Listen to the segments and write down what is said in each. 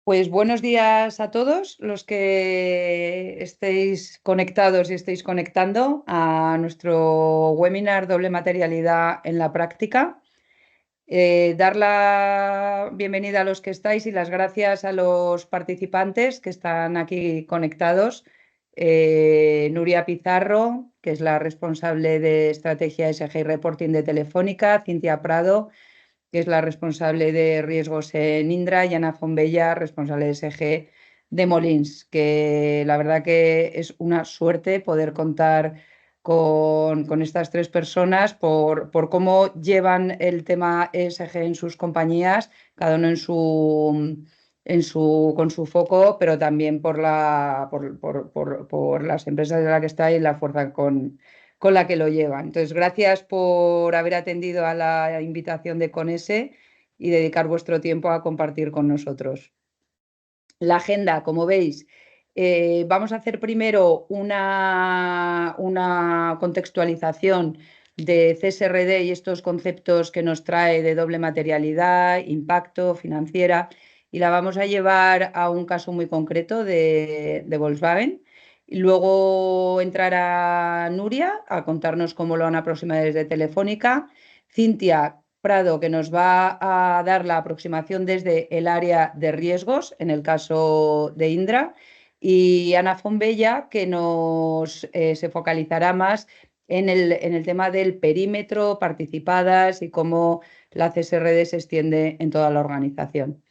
Pues buenos días a todos los que estéis conectados y estéis conectando a nuestro webinar Doble Materialidad en la Práctica. Dar la bienvenida a los que estáis y las gracias a los participantes que están aquí conectados. Nuria Pizarro, que es la responsable de Estrategia SG y Reporting de Telefónica, Cintia Prado, que es la responsable de riesgos en Indra, y Ana Fombella, responsable de SG de Molins, que la verdad que es una suerte poder contar con estas tres personas por cómo llevan el tema ESG en sus compañías, cada uno con su foco, pero también por las empresas de las que está y la fuerza con la que lo llevan. Entonces, gracias por haber atendido a la invitación de Conese y dedicar vuestro tiempo a compartir con nosotros. La agenda, como veis, vamos a hacer primero una contextualización de CSRD y estos conceptos que nos trae de doble materialidad, impacto, financiera, y la vamos a llevar a un caso muy concreto de Volkswagen. Y luego entrará Nuria a contarnos cómo lo han aproximado desde Telefónica. Cintia Prado, que nos va a dar la aproximación desde el área de riesgos, en el caso de Indra, y Ana Fombella, que se focalizará más en el tema del perímetro, participadas y cómo la CSRD se extiende en toda la organización.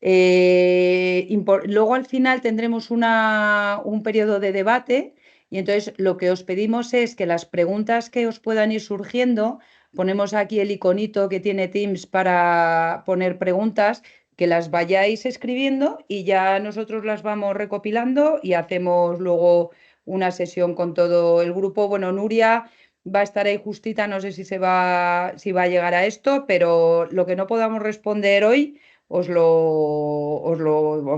Luego al final tendremos un periodo de debate y entonces lo que os pedimos es que las preguntas que os puedan ir surgiendo, ponemos aquí el iconito que tiene Teams para poner preguntas, que las vayáis escribiendo y ya nosotros las vamos recopilando y hacemos luego una sesión con todo el grupo. Bueno, Nuria va a estar ahí justita, no sé si va a llegar a esto, pero lo que no podamos responder hoy os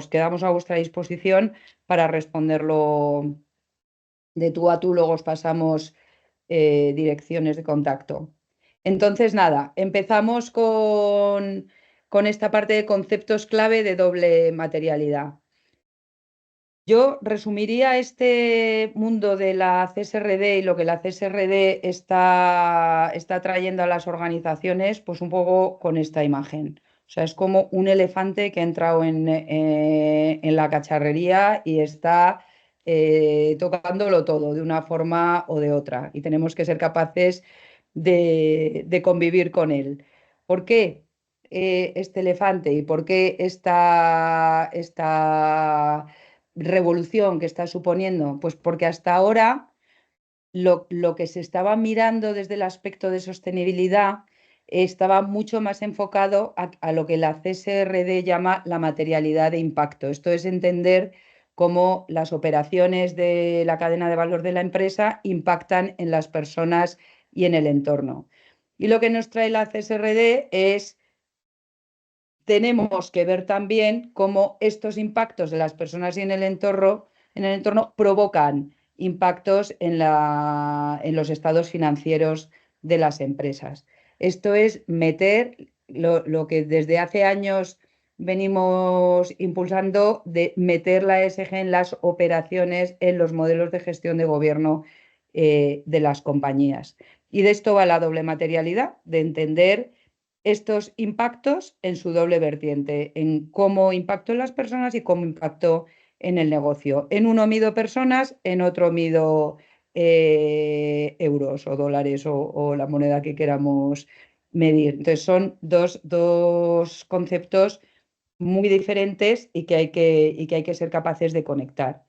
quedamos a vuestra disposición para responderlo de tú a tú, luego os pasamos direcciones de contacto. Entonces, nada, empezamos con esta parte de conceptos clave de doble materialidad. Yo resumiría este mundo de la CSRD y lo que la CSRD está trayendo a las organizaciones, pues un poco con esta imagen. O sea, es como un elefante que ha entrado en la cacharrería y está tocándolo todo de una forma o de otra. Y tenemos que ser capaces de convivir con él. ¿Por qué este elefante y por qué esta revolución que está suponiendo? Pues porque hasta ahora lo que se estaba mirando desde el aspecto de sostenibilidad estaba mucho más enfocado a lo que la CSRD llama la materialidad de impacto. Esto es entender cómo las operaciones de la cadena de valor de la empresa impactan en las personas y en el entorno. Y lo que nos trae la CSRD es tenemos que ver también cómo estos impactos de las personas y en el entorno provocan impactos en los estados financieros de las empresas. Esto es meter lo que desde hace años venimos impulsando, de meter la ESG en las operaciones, en los modelos de gestión de gobierno de las compañías. Y de esto va la doble materialidad, de entender estos impactos en su doble vertiente, en cómo impactó en las personas y cómo impactó en el negocio. En uno mido personas, en otro mido euros o dólares o la moneda que queramos medir. Entonces son dos conceptos muy diferentes y que hay que ser capaces de conectar.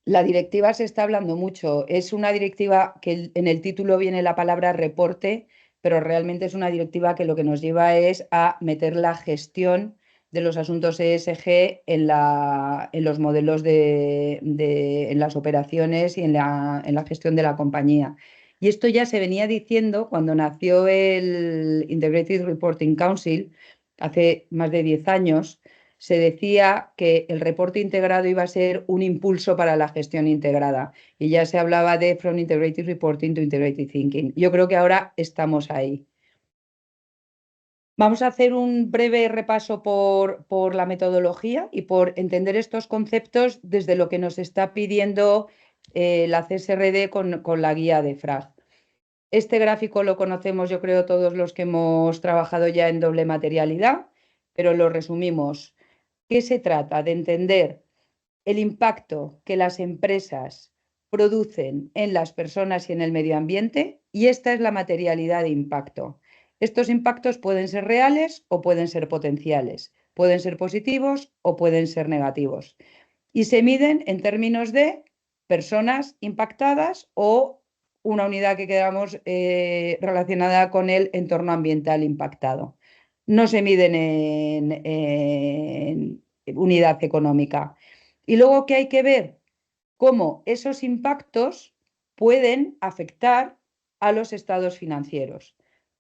La directiva se está hablando mucho. Es una directiva que en el título viene la palabra reporte, pero realmente es una directiva que lo que nos lleva es a meter la gestión de los asuntos ESG en los modelos en las operaciones y en la gestión de la compañía. Y esto ya se venía diciendo cuando nació el Integrated Reporting Council hace más de 10 años. Se decía que el reporte integrado iba a ser un impulso para la gestión integrada y ya se hablaba de From Integrated Reporting to Integrated Thinking. Yo creo que ahora estamos ahí. Vamos a hacer un breve repaso por la metodología y por entender estos conceptos desde lo que nos está pidiendo la CSRD con la guía de FRAG. Este gráfico lo conocemos, yo creo, todos los que hemos trabajado ya en doble materialidad, pero lo resumimos. ¿Qué se trata? De entender el impacto que las empresas producen en las personas y en el medio ambiente, y esta es la materialidad de impacto. Estos impactos pueden ser reales o pueden ser potenciales, pueden ser positivos o pueden ser negativos, y se miden en términos de personas impactadas o una unidad que queramos relacionada con el entorno ambiental impactado. No se miden en unidad económica. Y luego que hay que ver cómo esos impactos pueden afectar a los estados financieros.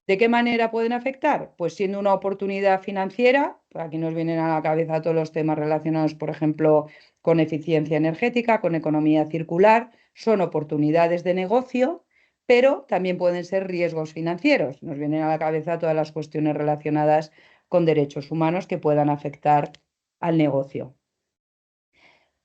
¿De qué manera pueden afectar? Pues siendo una oportunidad financiera, aquí nos vienen a la cabeza todos los temas relacionados, por ejemplo, con eficiencia energética, con economía circular, son oportunidades de negocio, pero también pueden ser riesgos financieros. Nos vienen a la cabeza todas las cuestiones relacionadas con derechos humanos que puedan afectar al negocio.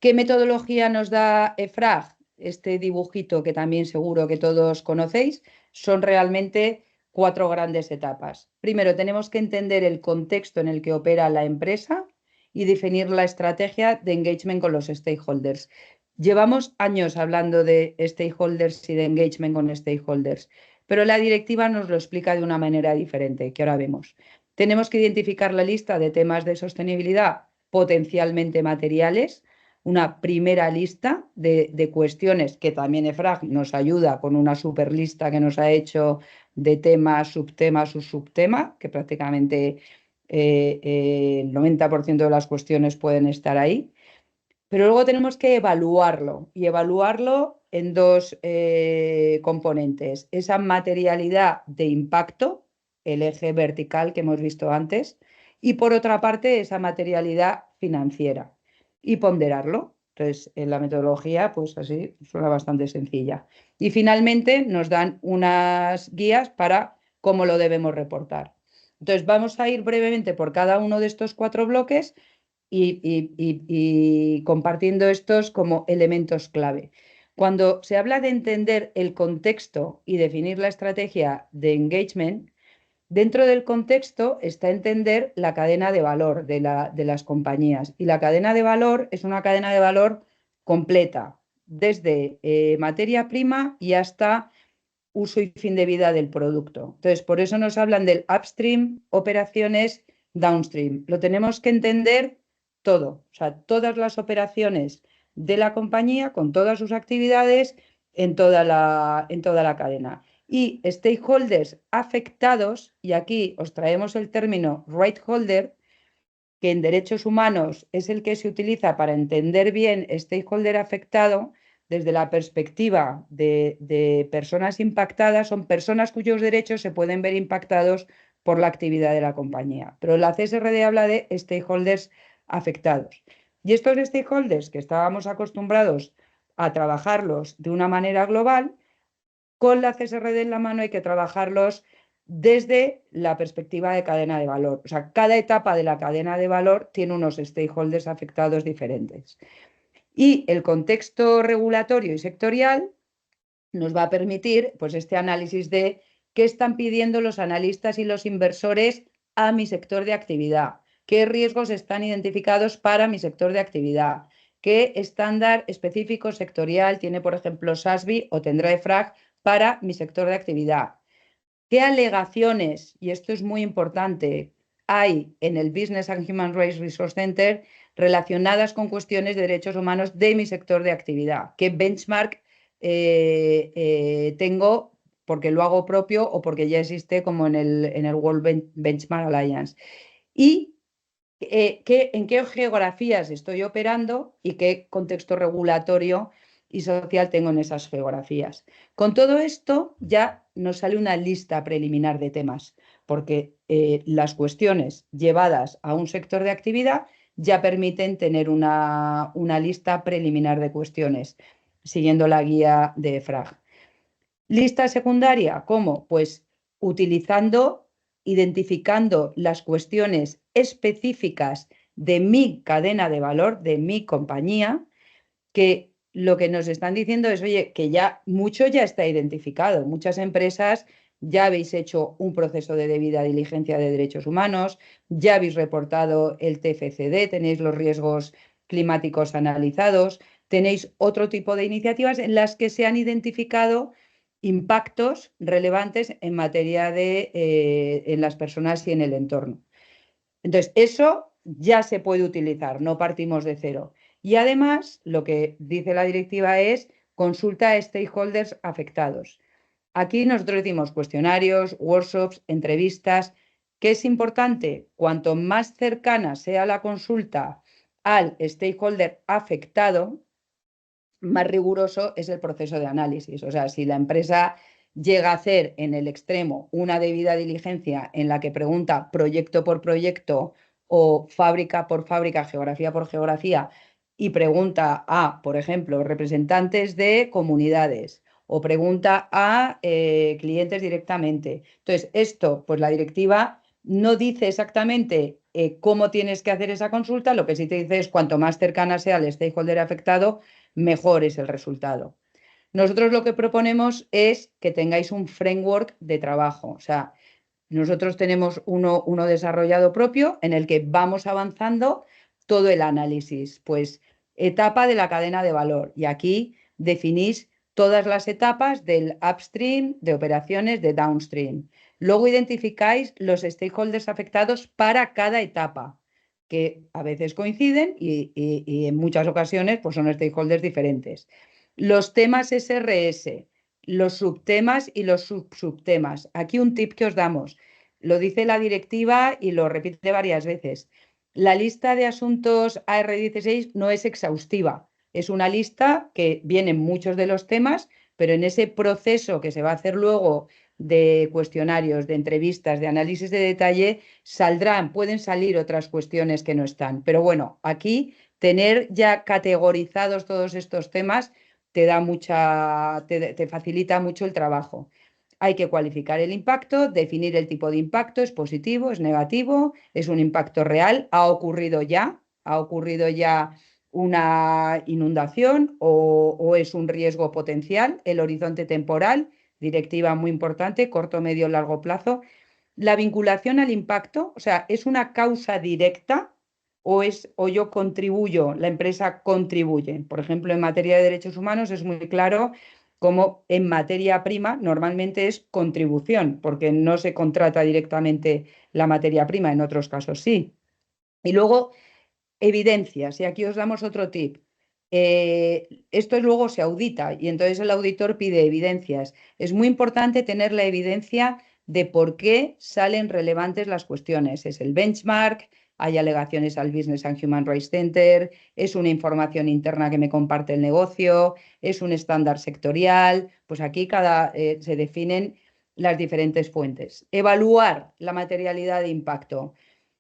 ¿Qué metodología nos da EFRAG? Este dibujito que también seguro que todos conocéis, son realmente 4 grandes etapas. Primero, tenemos que entender el contexto en el que opera la empresa y definir la estrategia de engagement con los stakeholders. Llevamos años hablando de stakeholders y de engagement con stakeholders, pero la directiva nos lo explica de una manera diferente, que ahora vemos. Tenemos que identificar la lista de temas de sostenibilidad potencialmente materiales, una primera lista de cuestiones que también EFRAG nos ayuda con una super lista que nos ha hecho de tema, subtema, subtema, que prácticamente el 90% de las cuestiones pueden estar ahí. Pero luego tenemos que evaluarlo y evaluarlo en dos componentes. Esa materialidad de impacto, el eje vertical que hemos visto antes, y por otra parte esa materialidad financiera y ponderarlo. Entonces, en la metodología, pues así suena bastante sencilla. Y finalmente nos dan unas guías para cómo lo debemos reportar. Entonces, vamos a ir brevemente por cada uno de estos 4 bloques y compartiendo estos como elementos clave. Cuando se habla de entender el contexto y definir la estrategia de engagement, dentro del contexto está entender la cadena de valor de las compañías. Y la cadena de valor es una cadena de valor completa, desde materia prima y hasta uso y fin de vida del producto. Entonces, por eso nos hablan del upstream, operaciones, downstream. Lo tenemos que entender todo, o sea, todas las operaciones de la compañía con todas sus actividades en toda la cadena. Y stakeholders afectados, y aquí os traemos el término right holder, que en derechos humanos es el que se utiliza para entender bien stakeholder afectado desde la perspectiva de personas impactadas, son personas cuyos derechos se pueden ver impactados por la actividad de la compañía. Pero la CSRD habla de stakeholders afectados. Y estos stakeholders que estábamos acostumbrados a trabajarlos de una manera global, con la CSRD en la mano hay que trabajarlos desde la perspectiva de cadena de valor. O sea, cada etapa de la cadena de valor tiene unos stakeholders afectados diferentes. Y el contexto regulatorio y sectorial nos va a permitir pues, este análisis de qué están pidiendo los analistas y los inversores a mi sector de actividad, qué riesgos están identificados para mi sector de actividad, qué estándar específico sectorial tiene, por ejemplo, SASB o tendrá EFRAG para mi sector de actividad. ¿Qué alegaciones, y esto es muy importante, hay en el Business and Human Rights Resource Center relacionadas con cuestiones de derechos humanos de mi sector de actividad? ¿Qué benchmark tengo porque lo hago propio o porque ya existe como en el World Benchmark Alliance? Y en qué geografías estoy operando y qué contexto regulatorio y social tengo en esas geografías. Con todo esto ya nos sale una lista preliminar de temas, porque las cuestiones llevadas a un sector de actividad ya permiten tener una lista preliminar de cuestiones, siguiendo la guía de EFRAG. Lista secundaria, ¿cómo? Pues utilizando identificando las cuestiones específicas de mi cadena de valor, de mi compañía, que lo que nos están diciendo es, oye, que ya mucho ya está identificado. Muchas empresas ya habéis hecho un proceso de debida diligencia de derechos humanos, ya habéis reportado el TFCD, tenéis los riesgos climáticos analizados, tenéis otro tipo de iniciativas en las que se han identificado impactos relevantes en materia de en las personas y en el entorno. Entonces, eso ya se puede utilizar, no partimos de cero. Y además, lo que dice la directiva es consulta a stakeholders afectados. Aquí nosotros decimos cuestionarios, workshops, entrevistas. ¿Qué es importante? Cuanto más cercana sea la consulta al stakeholder afectado, más riguroso es el proceso de análisis. O sea, si la empresa llega a hacer en el extremo una debida diligencia en la que pregunta proyecto por proyecto o fábrica por fábrica, geografía por geografía, y pregunta a, por ejemplo, representantes de comunidades o pregunta a clientes directamente. Entonces, esto, pues la directiva no dice exactamente cómo tienes que hacer esa consulta, lo que sí te dice es cuanto más cercana sea el stakeholder afectado, mejor es el resultado. Nosotros lo que proponemos es que tengáis un framework de trabajo. O sea, nosotros tenemos uno desarrollado propio en el que vamos avanzando todo el análisis. Pues etapa de la cadena de valor. Y aquí definís todas las etapas del upstream, de operaciones, de downstream. Luego identificáis los stakeholders afectados para cada etapa, que a veces coinciden y en muchas ocasiones pues son stakeholders diferentes. Los temas SRS, los subtemas y los subtemas. Aquí un tip que os damos. Lo dice la directiva y lo repite varias veces. La lista de asuntos AR16 no es exhaustiva. Es una lista que vienen muchos de los temas, pero en ese proceso que se va a hacer luego de cuestionarios, de entrevistas, de análisis de detalle, pueden salir otras cuestiones que no están. Pero bueno, aquí tener ya categorizados todos estos temas te facilita mucho el trabajo. Hay que cualificar el impacto, definir el tipo de impacto, es positivo, es negativo, es un impacto real, ha ocurrido ya una inundación o es un riesgo potencial, el horizonte temporal, directiva muy importante, corto, medio, largo plazo. La vinculación al impacto, o sea, ¿es una causa directa o yo contribuyo, la empresa contribuye? Por ejemplo, en materia de derechos humanos es muy claro como en materia prima normalmente es contribución, porque no se contrata directamente la materia prima, en otros casos sí. Y luego, evidencias, y aquí os damos otro tip. Esto luego se audita y entonces el auditor pide evidencias. Es muy importante tener la evidencia de por qué salen relevantes las cuestiones. Es el benchmark, hay alegaciones al Business and Human Rights Center, es una información interna que me comparte el negocio, es un estándar sectorial. Pues aquí se definen las diferentes fuentes. Evaluar la materialidad de impacto.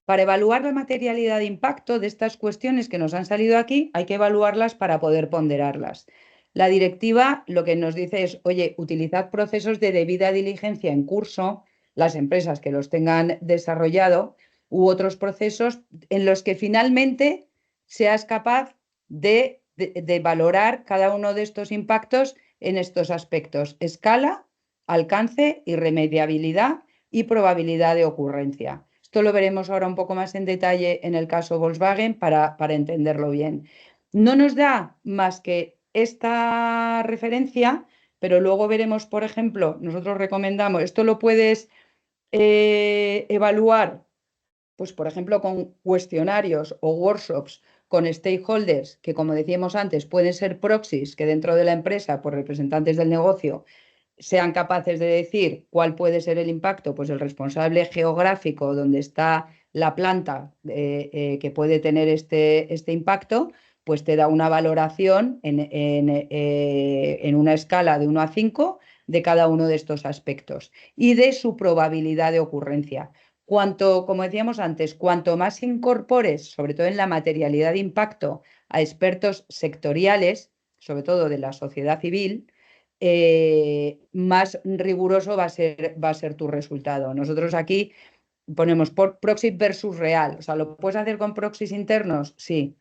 Para evaluar la materialidad de impacto de estas cuestiones que nos han salido aquí, hay que evaluarlas para poder ponderarlas. La directiva lo que nos dice es, oye, utilizad procesos de debida diligencia en curso, las empresas que los tengan desarrollado, u otros procesos en los que finalmente seas capaz de valorar cada uno de estos impactos en estos aspectos: escala, alcance, irremediabilidad y probabilidad de ocurrencia. Esto lo veremos ahora un poco más en detalle en el caso Volkswagen para entenderlo bien. No nos da más que esta referencia, pero luego veremos, por ejemplo, nosotros recomendamos, esto lo puedes evaluar, pues por ejemplo, con cuestionarios o workshops con stakeholders que, como decíamos antes, pueden ser proxies que dentro de la empresa, por representantes del negocio, sean capaces de decir cuál puede ser el impacto, pues el responsable geográfico donde está la planta que puede tener este impacto, pues te da una valoración en una escala de 1 a 5 de cada uno de estos aspectos y de su probabilidad de ocurrencia. Como decíamos antes, cuanto más incorpores, sobre todo en la materialidad de impacto, a expertos sectoriales, sobre todo de la sociedad civil, más riguroso va a ser tu resultado. Nosotros aquí ponemos por proxy versus real. O sea, ¿lo puedes hacer con proxies internos? Sí.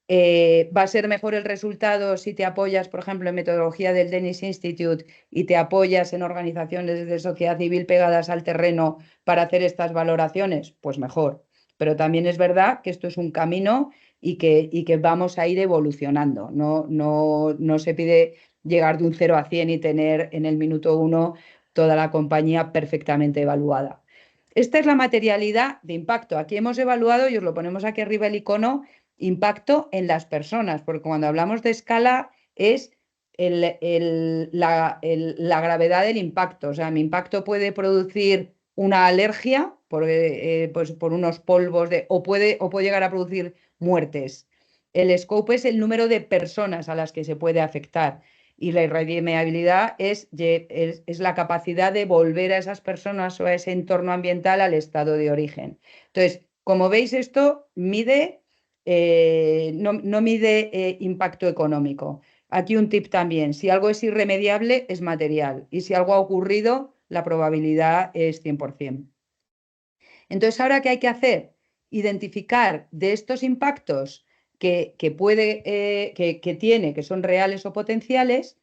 Va a ser mejor el resultado si te apoyas, por ejemplo, en metodología del Dennis Institute y te apoyas en organizaciones de sociedad civil pegadas al terreno para hacer estas valoraciones, pues mejor. Pero también es verdad que esto es un camino y que vamos a ir evolucionando. No se pide llegar de un 0 a 100 y tener en el minuto 1 toda la compañía perfectamente evaluada. Esta es la materialidad de impacto. Aquí hemos evaluado, y os lo ponemos aquí arriba el icono, impacto en las personas, porque cuando hablamos de escala es la gravedad del impacto. O sea, mi impacto puede producir una alergia pues por unos polvos o puede llegar a producir muertes. El scope es el número de personas a las que se puede afectar. Y la irradiabilidad es la capacidad de volver a esas personas o a ese entorno ambiental al estado de origen. Entonces, como veis, esto no mide impacto económico. Aquí un tip también, si algo es irremediable, es material, y si algo ha ocurrido, la probabilidad es 100%. Entonces, ¿ahora qué hay que hacer? Identificar de estos impactos que tiene, que son reales o potenciales,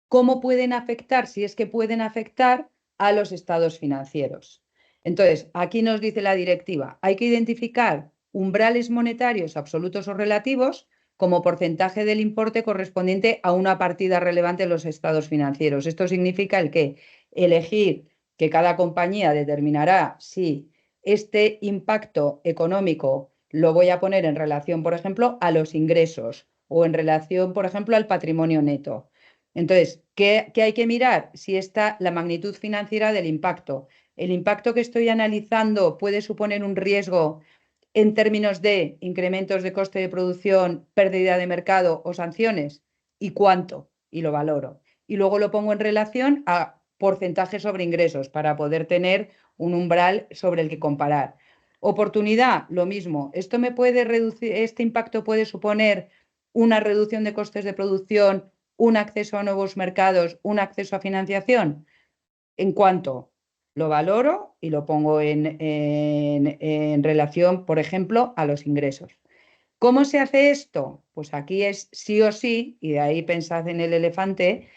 cómo pueden afectar, si es que pueden afectar a los estados financieros. Entonces, aquí nos dice la directiva, hay que identificar umbrales monetarios absolutos o relativos como porcentaje del importe correspondiente a una partida relevante de los estados financieros. Esto significa el que elegir que cada compañía determinará si este impacto económico lo voy a poner en relación, por ejemplo, a los ingresos o en relación, por ejemplo, al patrimonio neto. Entonces, ¿qué hay que mirar? Si está la magnitud financiera del impacto. ¿El impacto que estoy analizando puede suponer un riesgo en términos de incrementos de coste de producción, pérdida de mercado o sanciones? ¿Y cuánto? Y lo valoro. Y luego lo pongo en relación a porcentaje sobre ingresos para poder tener un umbral sobre el que comparar. Oportunidad, lo mismo. Esto me puede reducir, este impacto puede suponer una reducción de costes de producción, un acceso a nuevos mercados, un acceso a financiación. ¿En cuanto? Lo valoro y lo pongo en relación, por ejemplo, a los ingresos. ¿Cómo se hace esto? Pues aquí es sí o sí, y de ahí pensad en el elefante,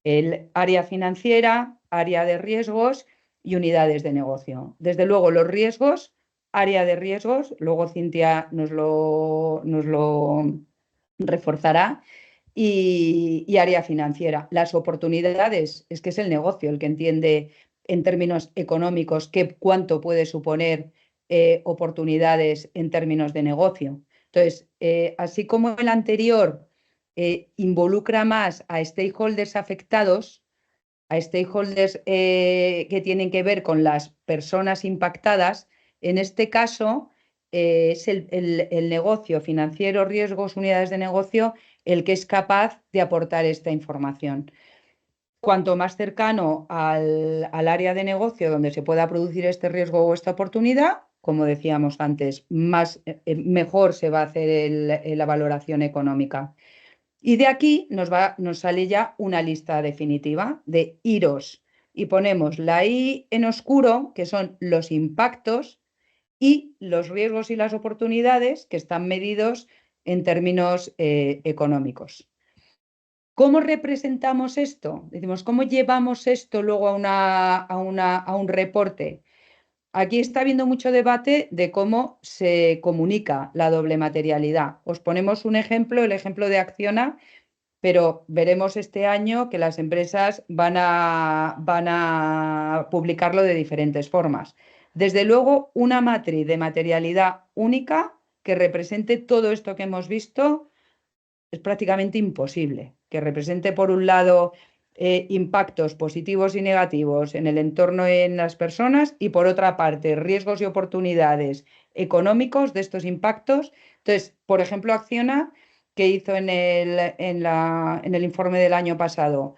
el área financiera, área de riesgos y unidades de negocio. Desde luego, los riesgos, área de riesgos, luego Cintia nos lo reforzará, y área financiera. Las oportunidades, es que es el negocio el que entiende en términos económicos cuánto puede suponer oportunidades en términos de negocio. Entonces, así como el anterior involucra más a stakeholders afectados, a stakeholders que tienen que ver con las personas impactadas, en este caso es el negocio financiero, riesgos, unidades de negocio, el que es capaz de aportar esta información. Cuanto más cercano al área de negocio donde se pueda producir este riesgo o esta oportunidad, como decíamos antes, mejor se va a hacer la valoración económica. Y de aquí nos sale ya una lista definitiva de IROS y ponemos la I en oscuro, que son los impactos, y los riesgos y las oportunidades que están medidos en términos económicos. ¿Cómo representamos esto? Decimos, ¿cómo llevamos esto luego a un reporte? Aquí está habiendo mucho debate de cómo se comunica la doble materialidad. Os ponemos un ejemplo, el ejemplo de Acciona, pero veremos este año que las empresas van a publicarlo de diferentes formas. Desde luego, una matriz de materialidad única que represente todo esto que hemos visto es prácticamente imposible. Que represente, por un lado, impactos positivos y negativos en el entorno y en las personas, y por otra parte, riesgos y oportunidades económicos de estos impactos. Entonces, por ejemplo, Acciona, que hizo en el informe del año pasado,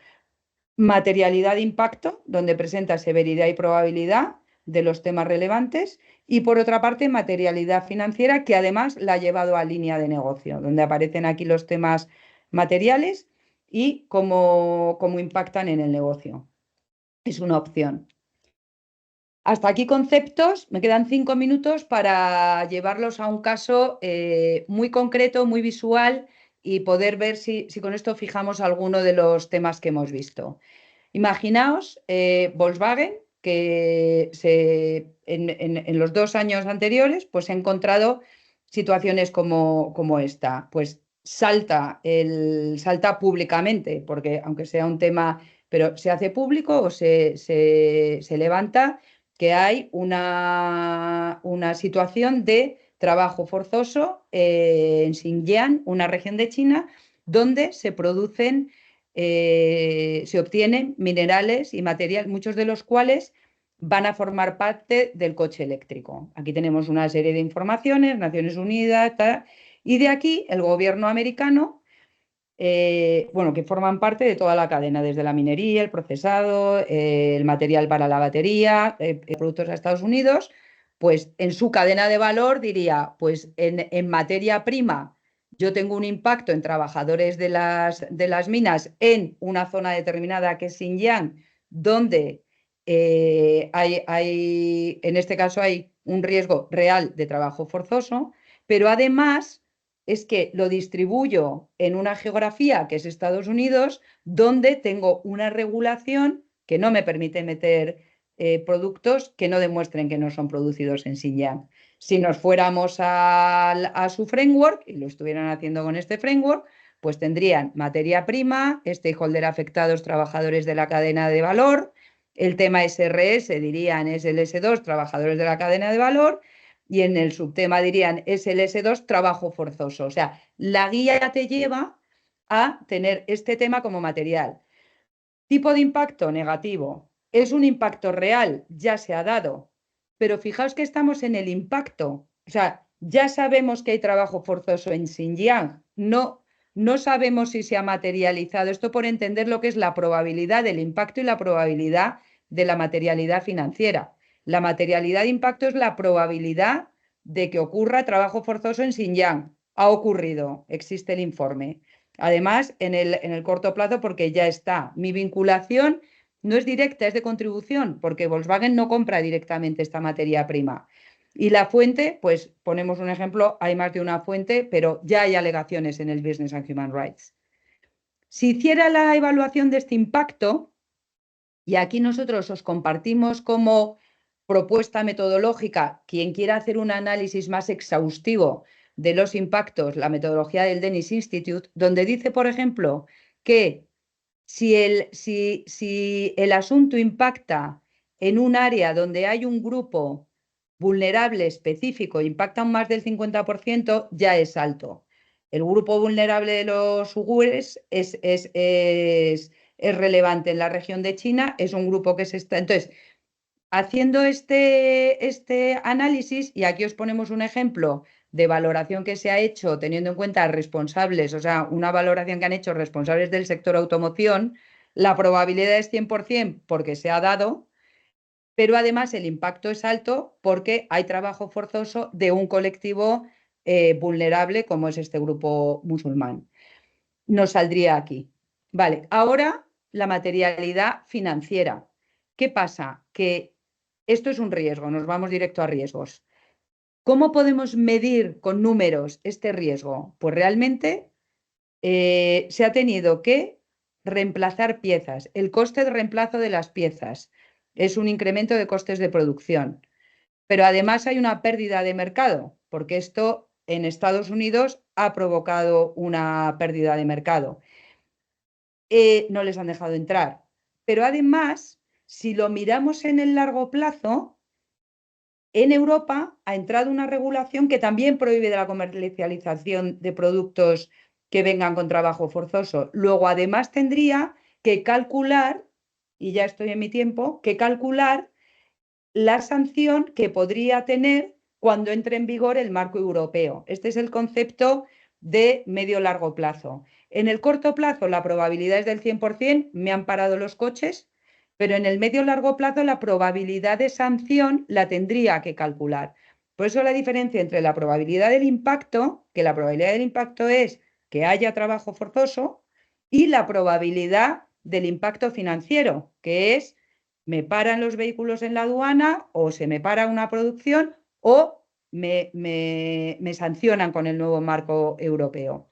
materialidad de impacto, donde presenta severidad y probabilidad de los temas relevantes, y por otra parte, materialidad financiera, que además la ha llevado a línea de negocio, donde aparecen aquí los temas materiales y cómo impactan en el negocio. Es una opción. Hasta aquí conceptos, me quedan 5 minutos para llevarlos a un caso muy concreto, muy visual y poder ver si con esto fijamos alguno de los temas que hemos visto. Imaginaos Volkswagen, que en los 2 años anteriores pues, ha encontrado situaciones como esta. Pues salta públicamente, porque aunque sea un tema, pero se hace público o se levanta que hay una situación de trabajo forzoso en Xinjiang, una región de China, donde se obtienen minerales y materiales, muchos de los cuales van a formar parte del coche eléctrico. Aquí tenemos una serie de informaciones, Naciones Unidas, y de aquí el gobierno americano, que forman parte de toda la cadena, desde la minería, el procesado, el material para la batería, productos a Estados Unidos, pues en su cadena de valor diría, pues en materia prima yo tengo un impacto en trabajadores de las minas en una zona determinada que es Xinjiang, donde en este caso hay un riesgo real de trabajo forzoso, pero además es que lo distribuyo en una geografía que es Estados Unidos, donde tengo una regulación que no me permite meter productos que no demuestren que no son producidos en Xinjiang. Si nos fuéramos a su framework, y lo estuvieran haciendo con este framework, pues tendrían materia prima, stakeholder afectados, trabajadores de la cadena de valor, el tema SRS dirían es el S2, trabajadores de la cadena de valor, y en el subtema dirían es el S2, trabajo forzoso. O sea, la guía te lleva a tener este tema como material. Tipo de impacto negativo. Es un impacto real, ya se ha dado. Pero fijaos que estamos en el impacto. O sea, ya sabemos que hay trabajo forzoso en Xinjiang. No sabemos si se ha materializado. Esto por entender lo que es la probabilidad del impacto y la probabilidad de la materialidad financiera. La materialidad de impacto es la probabilidad de que ocurra trabajo forzoso en Xinjiang. Ha ocurrido, existe el informe. Además, en el corto plazo, porque ya está. Mi vinculación no es directa, es de contribución, porque Volkswagen no compra directamente esta materia prima. Y la fuente, pues ponemos un ejemplo, hay más de una fuente, pero ya hay alegaciones en el Business and Human Rights. Si hiciera la evaluación de este impacto, y aquí nosotros os compartimos como propuesta metodológica, quien quiera hacer un análisis más exhaustivo de los impactos, la metodología del Dennis Institute, donde dice, por ejemplo, que si el asunto impacta en un área donde hay un grupo vulnerable específico, impacta más del 50%, ya es alto. El grupo vulnerable de los uigures es relevante en la región de China, es un grupo que se está... Entonces, haciendo este análisis, y aquí os ponemos un ejemplo de valoración que se ha hecho teniendo en cuenta responsables, o sea, una valoración que han hecho responsables del sector automoción, la probabilidad es 100% porque se ha dado, pero además el impacto es alto porque hay trabajo forzoso de un colectivo vulnerable como es este grupo musulmán. Nos saldría aquí. Vale, ahora la materialidad financiera. ¿Qué pasa? Que esto es un riesgo, nos vamos directo a riesgos. ¿Cómo podemos medir con números este riesgo? Pues realmente se ha tenido que reemplazar piezas. El coste de reemplazo de las piezas es un incremento de costes de producción. Pero además hay una pérdida de mercado, porque esto en Estados Unidos ha provocado una pérdida de mercado. No les han dejado entrar. Pero además, si lo miramos en el largo plazo, en Europa ha entrado una regulación que también prohíbe de la comercialización de productos que vengan con trabajo forzoso. Luego, además, tendría que calcular, y ya estoy en mi tiempo, que calcular la sanción que podría tener cuando entre en vigor el marco europeo. Este es el concepto de medio-largo plazo. En el corto plazo la probabilidad es del 100%, me han parado los coches, pero en el medio-largo plazo la probabilidad de sanción la tendría que calcular. Por eso la diferencia entre la probabilidad del impacto, que la probabilidad del impacto es que haya trabajo forzoso, y la probabilidad del impacto financiero, que es me paran los vehículos en la aduana o se me para una producción o me sancionan con el nuevo marco europeo.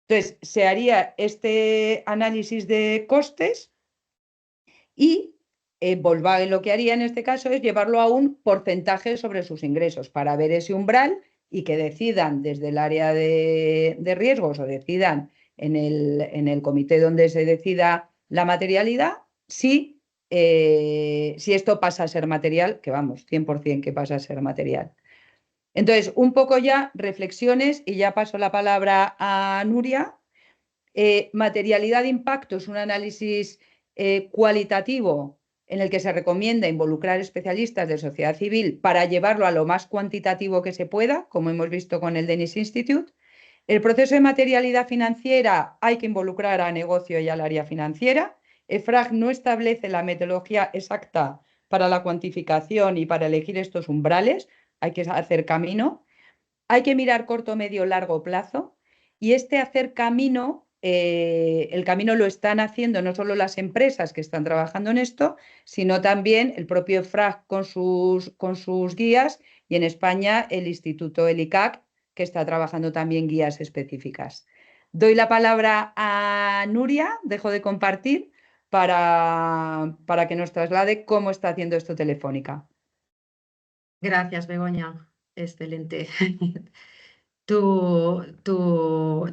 Entonces, se haría este análisis de costes y Volkswagen lo que haría en este caso es llevarlo a un porcentaje sobre sus ingresos para ver ese umbral y que decidan desde el área de riesgos o decidan en el comité donde se decida la materialidad si esto pasa a ser material, que vamos, 100% que pasa a ser material. Entonces, un poco ya reflexiones y ya paso la palabra a Nuria. Materialidad de impacto es un análisis cualitativo en el que se recomienda involucrar especialistas de sociedad civil para llevarlo a lo más cuantitativo que se pueda, como hemos visto con el Denis Institute. El proceso de materialidad financiera hay que involucrar a negocio y al área financiera. EFRAG no establece la metodología exacta para la cuantificación y para elegir estos umbrales. Hay que hacer camino. Hay que mirar corto, medio, largo plazo. Y este hacer camino, el camino lo están haciendo no solo las empresas que están trabajando en esto, sino también el propio EFRAG con sus guías y en España el Instituto ELICAC, que está trabajando también guías específicas. Doy la palabra a Nuria, dejo de compartir para que nos traslade cómo está haciendo esto Telefónica. Gracias, Begoña. Excelente. Tu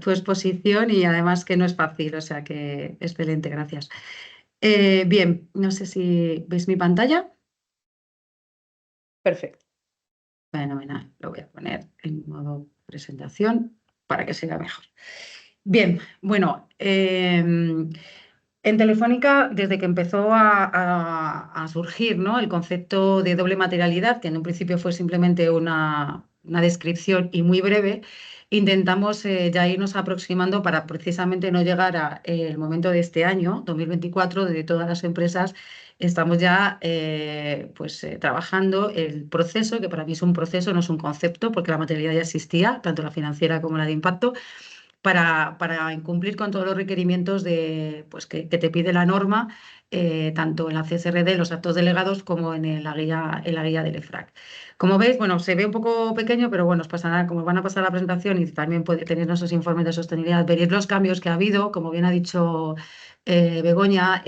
exposición y además que no es fácil, o sea que excelente, gracias. Bien, no sé si veis mi pantalla. Perfecto. Fenomenal, lo voy a poner en modo presentación para que se vea mejor. Bien, bueno, en Telefónica, desde que empezó a surgir, ¿no?, el concepto de doble materialidad, que en un principio fue simplemente una descripción y muy breve, intentamos ya irnos aproximando para precisamente no llegar al momento de este año, 2024, donde todas las empresas estamos ya trabajando el proceso, que para mí es un proceso, no es un concepto, porque la materialidad ya existía, tanto la financiera como la de impacto, para incumplir con todos los requerimientos que te pide la norma, tanto en la CSRD, los actos delegados, como en la guía del EFRAG. Como veis, bueno, se ve un poco pequeño, pero bueno, os pasará, como van a pasar la presentación y también tenéis nuestros informes de sostenibilidad, veréis los cambios que ha habido, como bien ha dicho Begoña,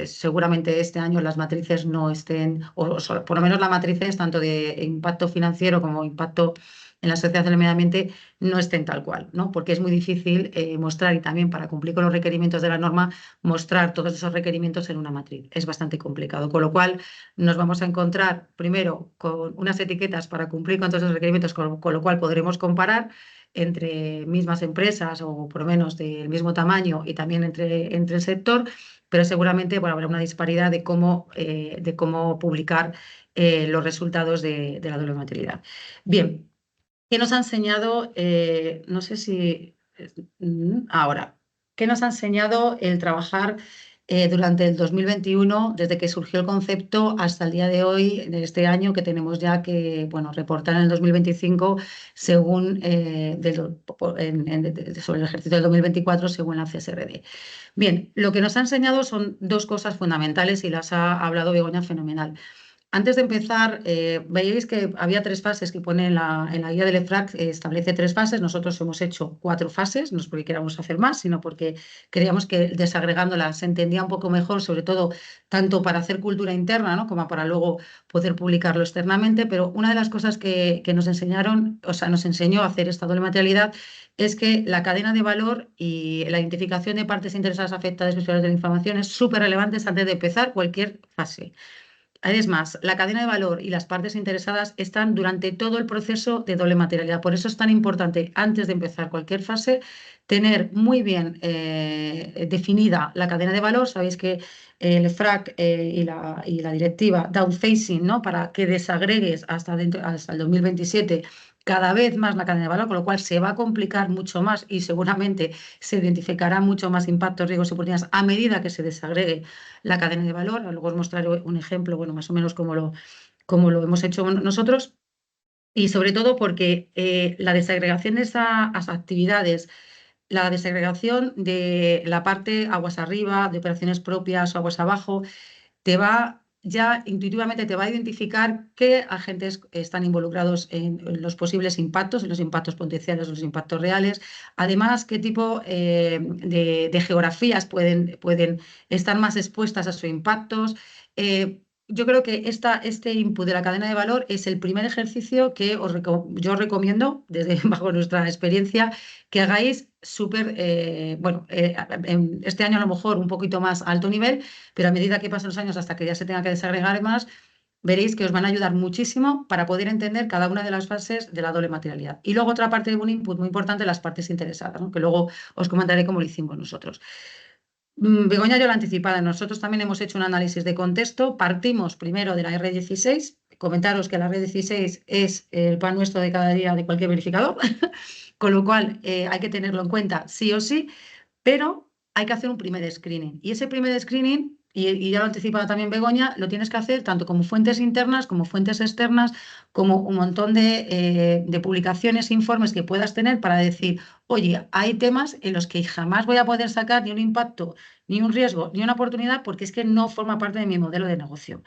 seguramente este año las matrices no estén, por lo menos las matrices tanto de impacto financiero como impacto en la sociedad del medio ambiente no estén tal cual, ¿no? Porque es muy difícil mostrar, y también para cumplir con los requerimientos de la norma, mostrar todos esos requerimientos en una matriz. Es bastante complicado, con lo cual nos vamos a encontrar primero con unas etiquetas para cumplir con todos esos requerimientos, con lo cual podremos comparar entre mismas empresas o por lo menos del mismo tamaño y también entre el sector, pero seguramente habrá una disparidad de cómo publicar los resultados de la doble materialidad. Bien. ¿Qué nos ha enseñado? No sé si ahora, ¿qué nos ha enseñado el trabajar durante el 2021, desde que surgió el concepto hasta el día de hoy, de este año, que tenemos ya que reportar en el 2025 según sobre el ejercicio del 2024 según la CSRD? Bien, lo que nos ha enseñado son dos cosas fundamentales y las ha hablado Begoña fenomenal. Antes de empezar, veíais que había tres fases que pone en la guía del EFRAG, establece tres fases. Nosotros hemos hecho cuatro fases, no es porque queramos hacer más, sino porque creíamos que desagregándolas se entendía un poco mejor, sobre todo tanto para hacer cultura interna, ¿no?, como para luego poder publicarlo externamente. Pero una de las cosas que nos enseñaron, o sea, nos enseñó a hacer esta doble materialidad, es que la cadena de valor y la identificación de partes interesadas afectadas visuales de la información es súper relevante antes de empezar cualquier fase. Es más, la cadena de valor y las partes interesadas están durante todo el proceso de doble materialidad. Por eso es tan importante, antes de empezar cualquier fase, tener muy bien definida la cadena de valor. Sabéis que el FRAC y la directiva downsizing, ¿no?, para que desagregues hasta el 2027 cada vez más la cadena de valor, con lo cual se va a complicar mucho más y seguramente se identificará mucho más impactos, riesgos y oportunidades a medida que se desagregue la cadena de valor. Luego os mostraré un ejemplo, bueno, más o menos como lo hemos hecho nosotros, y sobre todo porque la desagregación de esas actividades, la desagregación de la parte aguas arriba, de operaciones propias o aguas abajo, te va ya intuitivamente te va a identificar qué agentes están involucrados en los posibles impactos, en los impactos potenciales, los impactos reales. Además, qué tipo de geografías pueden estar más expuestas a esos impactos. Yo creo que este input de la cadena de valor es el primer ejercicio que yo os recomiendo, desde bajo nuestra experiencia, que hagáis súper, bueno, este año a lo mejor un poquito más alto nivel, pero a medida que pasen los años hasta que ya se tenga que desagregar más, veréis que os van a ayudar muchísimo para poder entender cada una de las fases de la doble materialidad. Y luego otra parte de un input muy importante, las partes interesadas, ¿no? Que luego os comentaré cómo lo hicimos nosotros. Begoña ya lo ha anticipado, nosotros también hemos hecho un análisis de contexto, partimos primero de la R16, comentaros que la R16 es el pan nuestro de cada día de cualquier verificador, con lo cual hay que tenerlo en cuenta sí o sí, pero hay que hacer un primer screening. Y ese primer screening, y ya lo ha anticipado también Begoña, lo tienes que hacer tanto como fuentes internas como fuentes externas, como un montón de publicaciones, informes que puedas tener para decir, oye, hay temas en los que jamás voy a poder sacar ni un impacto, ni un riesgo, ni una oportunidad, porque es que no forma parte de mi modelo de negocio.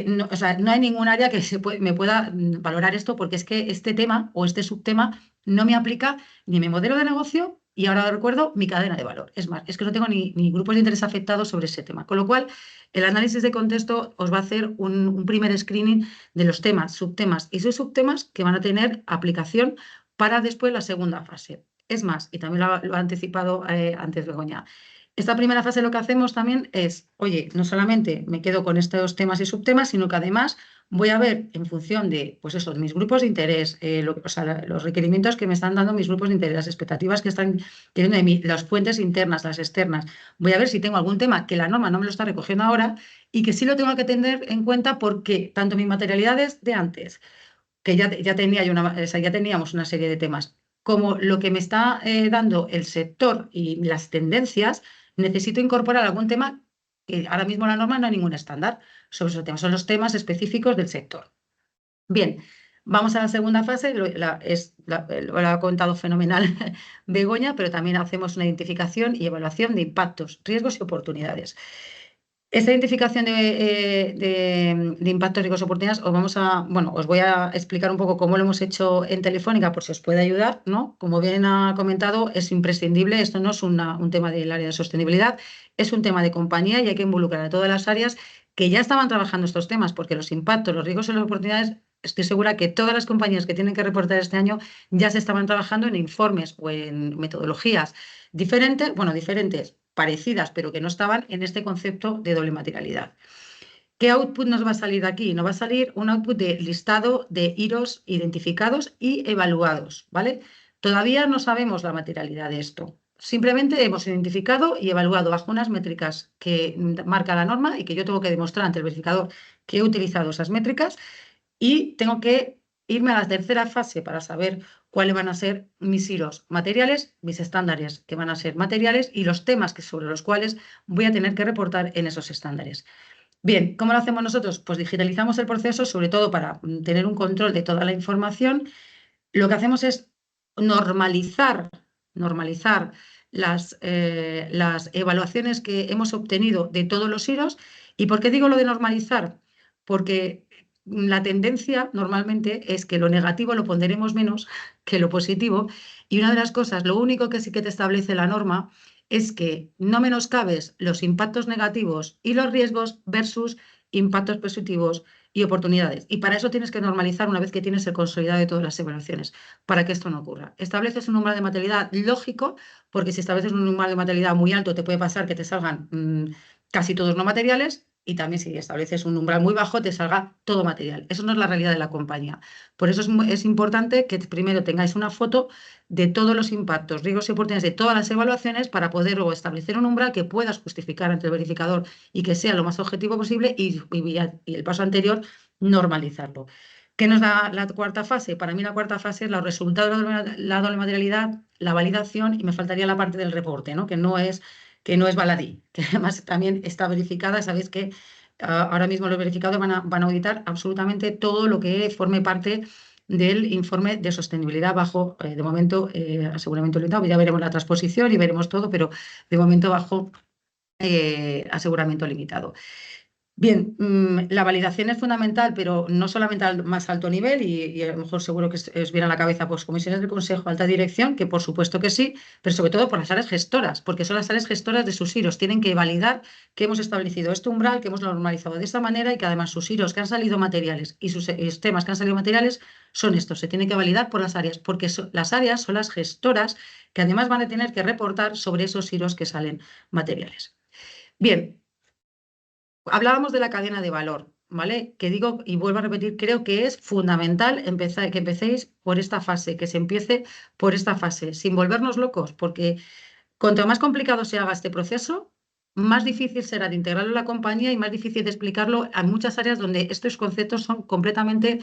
No, o sea, no hay ningún área que me pueda valorar esto, porque es que este tema o este subtema no me aplica ni a mi modelo de negocio y ahora recuerdo mi cadena de valor. Es más, es que no tengo ni grupos de interés afectados sobre ese tema. Con lo cual, el análisis de contexto os va a hacer un primer screening de los temas, subtemas y subtemas que van a tener aplicación para después la segunda fase. Es más, y también lo ha anticipado antes Begoña, esta primera fase lo que hacemos también es, oye, no solamente me quedo con estos temas y subtemas, sino que además voy a ver en función de, pues eso, de mis grupos de interés, o sea, los requerimientos que me están dando mis grupos de interés, las expectativas que están teniendo de mí, las fuentes internas, las externas. Voy a ver si tengo algún tema que la norma no me lo está recogiendo ahora y que sí lo tengo que tener en cuenta porque tanto mis materialidades de antes, que ya tenía yo o sea, ya teníamos una serie de temas, como lo que me está dando el sector y las tendencias, necesito incorporar algún tema que ahora mismo en la norma no hay ningún estándar sobre esos temas, son los temas específicos del sector. Bien, vamos a la segunda fase, lo ha contado fenomenal Begoña, pero también hacemos una identificación y evaluación de impactos, riesgos y oportunidades. Esta identificación de impactos, riesgos y oportunidades, os voy a explicar un poco cómo lo hemos hecho en Telefónica, por si os puede ayudar, ¿no? Como bien ha comentado, es imprescindible, esto no es un tema del área de sostenibilidad, es un tema de compañía y hay que involucrar a todas las áreas que ya estaban trabajando estos temas, porque los impactos, los riesgos y las oportunidades, estoy segura que todas las compañías que tienen que reportar este año ya se estaban trabajando en informes o en metodologías diferentes, parecidas, pero que no estaban en este concepto de doble materialidad. ¿Qué output nos va a salir de aquí? Nos va a salir un output de listado de IROs identificados y evaluados, ¿vale? Todavía no sabemos la materialidad de esto. Simplemente hemos identificado y evaluado bajo unas métricas que marca la norma y que yo tengo que demostrar ante el verificador que he utilizado esas métricas y tengo que irme a la tercera fase para saber cuáles van a ser mis hilos materiales, mis estándares que van a ser materiales y los temas sobre los cuales voy a tener que reportar en esos estándares. Bien, ¿cómo lo hacemos nosotros? Pues digitalizamos el proceso, sobre todo para tener un control de toda la información. Lo que hacemos es normalizar las evaluaciones que hemos obtenido de todos los hilos. ¿Y por qué digo lo de normalizar? Porque la tendencia normalmente es que lo negativo lo ponderemos menos que lo positivo. Y una de las cosas, lo único que sí que te establece la norma es que no menoscabes los impactos negativos y los riesgos versus impactos positivos y oportunidades. Y para eso tienes que normalizar una vez que tienes el consolidado de todas las evaluaciones, para que esto no ocurra. Estableces un umbral de materialidad lógico, porque si estableces un umbral de materialidad muy alto, te puede pasar que te salgan casi todos no materiales, y también si estableces un umbral muy bajo, te salga todo material. Eso no es la realidad de la compañía. Por eso es importante que primero tengáis una foto de todos los impactos, riesgos y oportunidades de todas las evaluaciones para poder luego establecer un umbral que puedas justificar ante el verificador y que sea lo más objetivo posible y el paso anterior, normalizarlo. ¿Qué nos da la cuarta fase? Para mí la cuarta fase es los resultados de la doble materialidad, la validación y me faltaría la parte del reporte, ¿no? que no es baladí, que además también está verificada. Sabéis que ahora mismo los verificados van a auditar absolutamente todo lo que forme parte del informe de sostenibilidad bajo, de momento, aseguramiento limitado. Ya veremos la transposición y veremos todo, pero de momento bajo aseguramiento limitado. Bien, la validación es fundamental, pero no solamente al más alto nivel, y a lo mejor seguro que os viene a la cabeza pues, comisiones de consejo, alta dirección, que por supuesto que sí, pero sobre todo por las áreas gestoras, porque son las áreas gestoras de sus IROs. Tienen que validar que hemos establecido este umbral, que hemos normalizado de esta manera y que además sus IROs que han salido materiales y sus temas que han salido materiales son estos. Se tienen que validar por las áreas, porque las áreas son las gestoras que además van a tener que reportar sobre esos IROs que salen materiales. Bien. Hablábamos de la cadena de valor, ¿vale? Que digo y vuelvo a repetir, creo que es fundamental que empecéis por esta fase, que se empiece por esta fase, sin volvernos locos, porque cuanto más complicado se haga este proceso, más difícil será de integrarlo en la compañía y más difícil de explicarlo en muchas áreas donde estos conceptos son completamente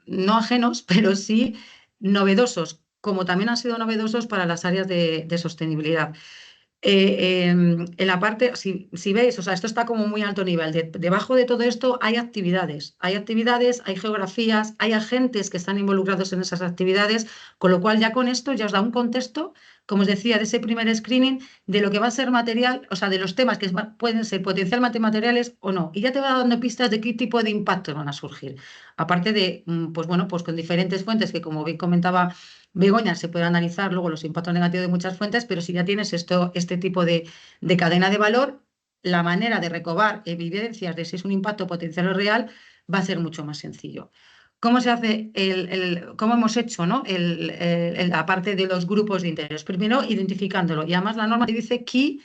no ajenos, pero sí novedosos, como también han sido novedosos para las áreas de sostenibilidad. En la parte, si veis, o sea, esto está como muy alto nivel. Debajo de todo esto hay actividades, hay geografías, hay agentes que están involucrados en esas actividades, con lo cual ya con esto ya os da un contexto, como os decía, de ese primer screening, de lo que va a ser material, o sea, de los temas que pueden ser potencialmente materiales o no. Y ya te va dando pistas de qué tipo de impactos van a surgir. Aparte de, pues bueno, pues con diferentes fuentes que, como bien comentaba Begoña, se puede analizar luego los impactos negativos de muchas fuentes, pero si ya tienes este tipo de cadena de valor, la manera de recabar evidencias de si es un impacto potencial o real va a ser mucho más sencillo. ¿Cómo se hace cómo hemos hecho, ¿no? La parte de los grupos de interés? Primero, identificándolo. Y además la norma te dice Key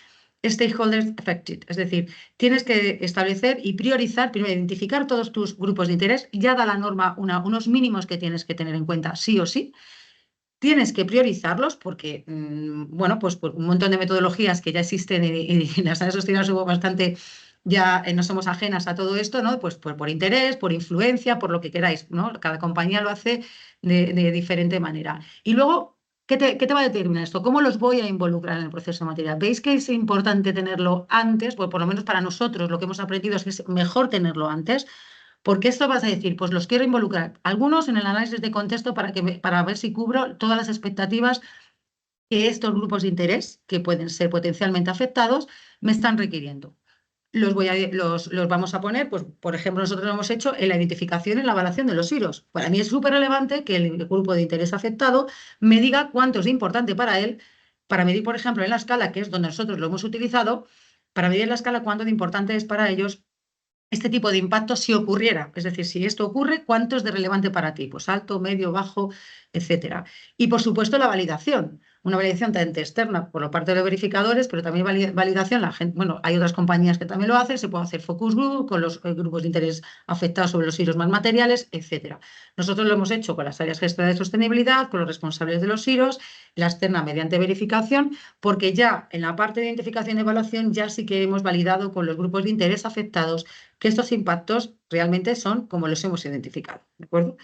Stakeholders Affected. Es decir, tienes que establecer y priorizar, primero identificar todos tus grupos de interés. Ya da la norma unos mínimos que tienes que tener en cuenta sí o sí. Tienes que priorizarlos porque, bueno, pues por un montón de metodologías que ya existen y las áreas sostenibles somos bastante, ya no somos ajenas a todo esto, ¿no? Pues por interés, por influencia, por lo que queráis, ¿no? Cada compañía lo hace de diferente manera. Y luego, ¿qué te va a determinar esto? ¿Cómo los voy a involucrar en el proceso material? ¿Veis que es importante tenerlo antes? Pues por lo menos para nosotros lo que hemos aprendido es que es mejor tenerlo antes. Porque esto vas a decir, pues los quiero involucrar, algunos en el análisis de contexto para ver si cubro todas las expectativas que estos grupos de interés, que pueden ser potencialmente afectados, me están requiriendo. Los vamos a poner, pues, por ejemplo, nosotros lo hemos hecho en la identificación y la evaluación de los IROs. Para mí es súper relevante que el grupo de interés afectado me diga cuánto es importante para él, para medir, por ejemplo, en la escala, que es donde nosotros lo hemos utilizado, para medir en la escala cuánto de importante es para ellos este tipo de impacto si ocurriera. Es decir, si esto ocurre, ¿cuánto es de relevante para ti? Pues alto, medio, bajo, etcétera. Y por supuesto la validación. Una validación tanto externa por la parte de los verificadores, pero también validación, la gente, bueno, hay otras compañías que también lo hacen, se puede hacer focus group con los grupos de interés afectados sobre los hilos más materiales, etcétera. Nosotros lo hemos hecho con las áreas gestoras de sostenibilidad, con los responsables de los hilos, la externa mediante verificación, porque ya en la parte de identificación y evaluación ya sí que hemos validado con los grupos de interés afectados que estos impactos realmente son como los hemos identificado, ¿de acuerdo?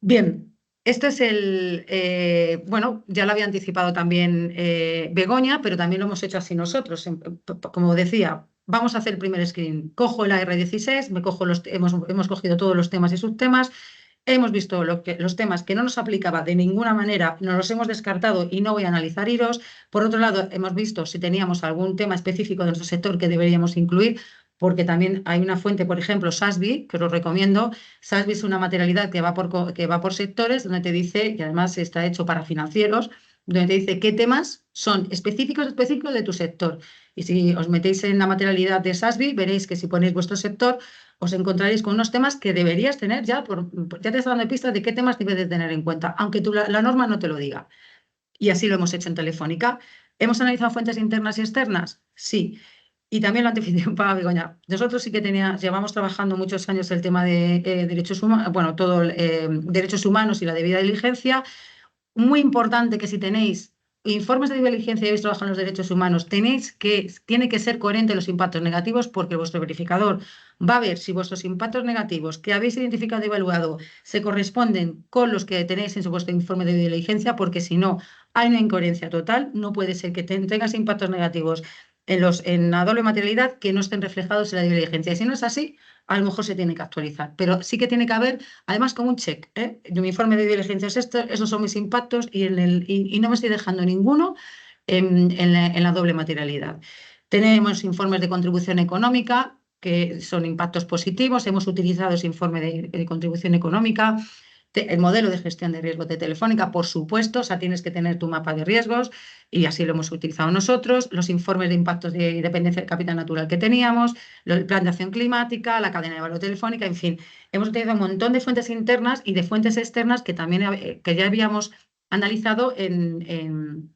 Bien, este es bueno, ya lo había anticipado también Begoña, pero también lo hemos hecho así nosotros. Como decía, vamos a hacer el primer screen. Cojo el AR16, hemos cogido todos los temas y subtemas, hemos visto los temas que no nos aplicaba de ninguna manera, nos los hemos descartado y no voy a analizar IROs. Por otro lado, hemos visto si teníamos algún tema específico de nuestro sector que deberíamos incluir, porque también hay una fuente, por ejemplo, SASB, que os recomiendo. SASB es una materialidad que va por sectores, donde te dice, y además está hecho para financieros, donde te dice qué temas son específicos de tu sector. Y si os metéis en la materialidad de SASB, veréis que si ponéis vuestro sector, os encontraréis con unos temas que deberías tener ya te está dando pistas de qué temas debes de tener en cuenta, aunque la norma no te lo diga. Y así lo hemos hecho en Telefónica. ¿Hemos analizado fuentes internas y externas? Sí. Y también lo anticipaba Begoña. Nosotros sí que llevamos trabajando muchos años el tema de derechos humanos, bueno, todo derechos humanos y la debida diligencia. Muy importante que si tenéis informes de diligencia y habéis trabajado en los derechos humanos, tiene que ser coherente los impactos negativos, porque vuestro verificador va a ver si vuestros impactos negativos que habéis identificado y evaluado se corresponden con los que tenéis en vuestro informe de diligencia, porque si no, hay una incoherencia total. No puede ser que tengas impactos negativos en la doble materialidad que no estén reflejados en la diligencia. Y si no es así, a lo mejor se tiene que actualizar. Pero sí que tiene que haber, además, como un check. Mi informe de diligencia es esto, esos son mis impactos y no me estoy dejando ninguno en la doble materialidad. Tenemos informes de contribución económica. que son impactos positivos. Hemos utilizado ese informe de contribución económica, el modelo de gestión de riesgos de Telefónica, por supuesto, o sea, tienes que tener tu mapa de riesgos y así lo hemos utilizado nosotros, los informes de impactos de dependencia del capital natural que teníamos, el plan de acción climática, la cadena de valor telefónica, en fin, hemos utilizado un montón de fuentes internas y de fuentes externas que también que ya habíamos analizado en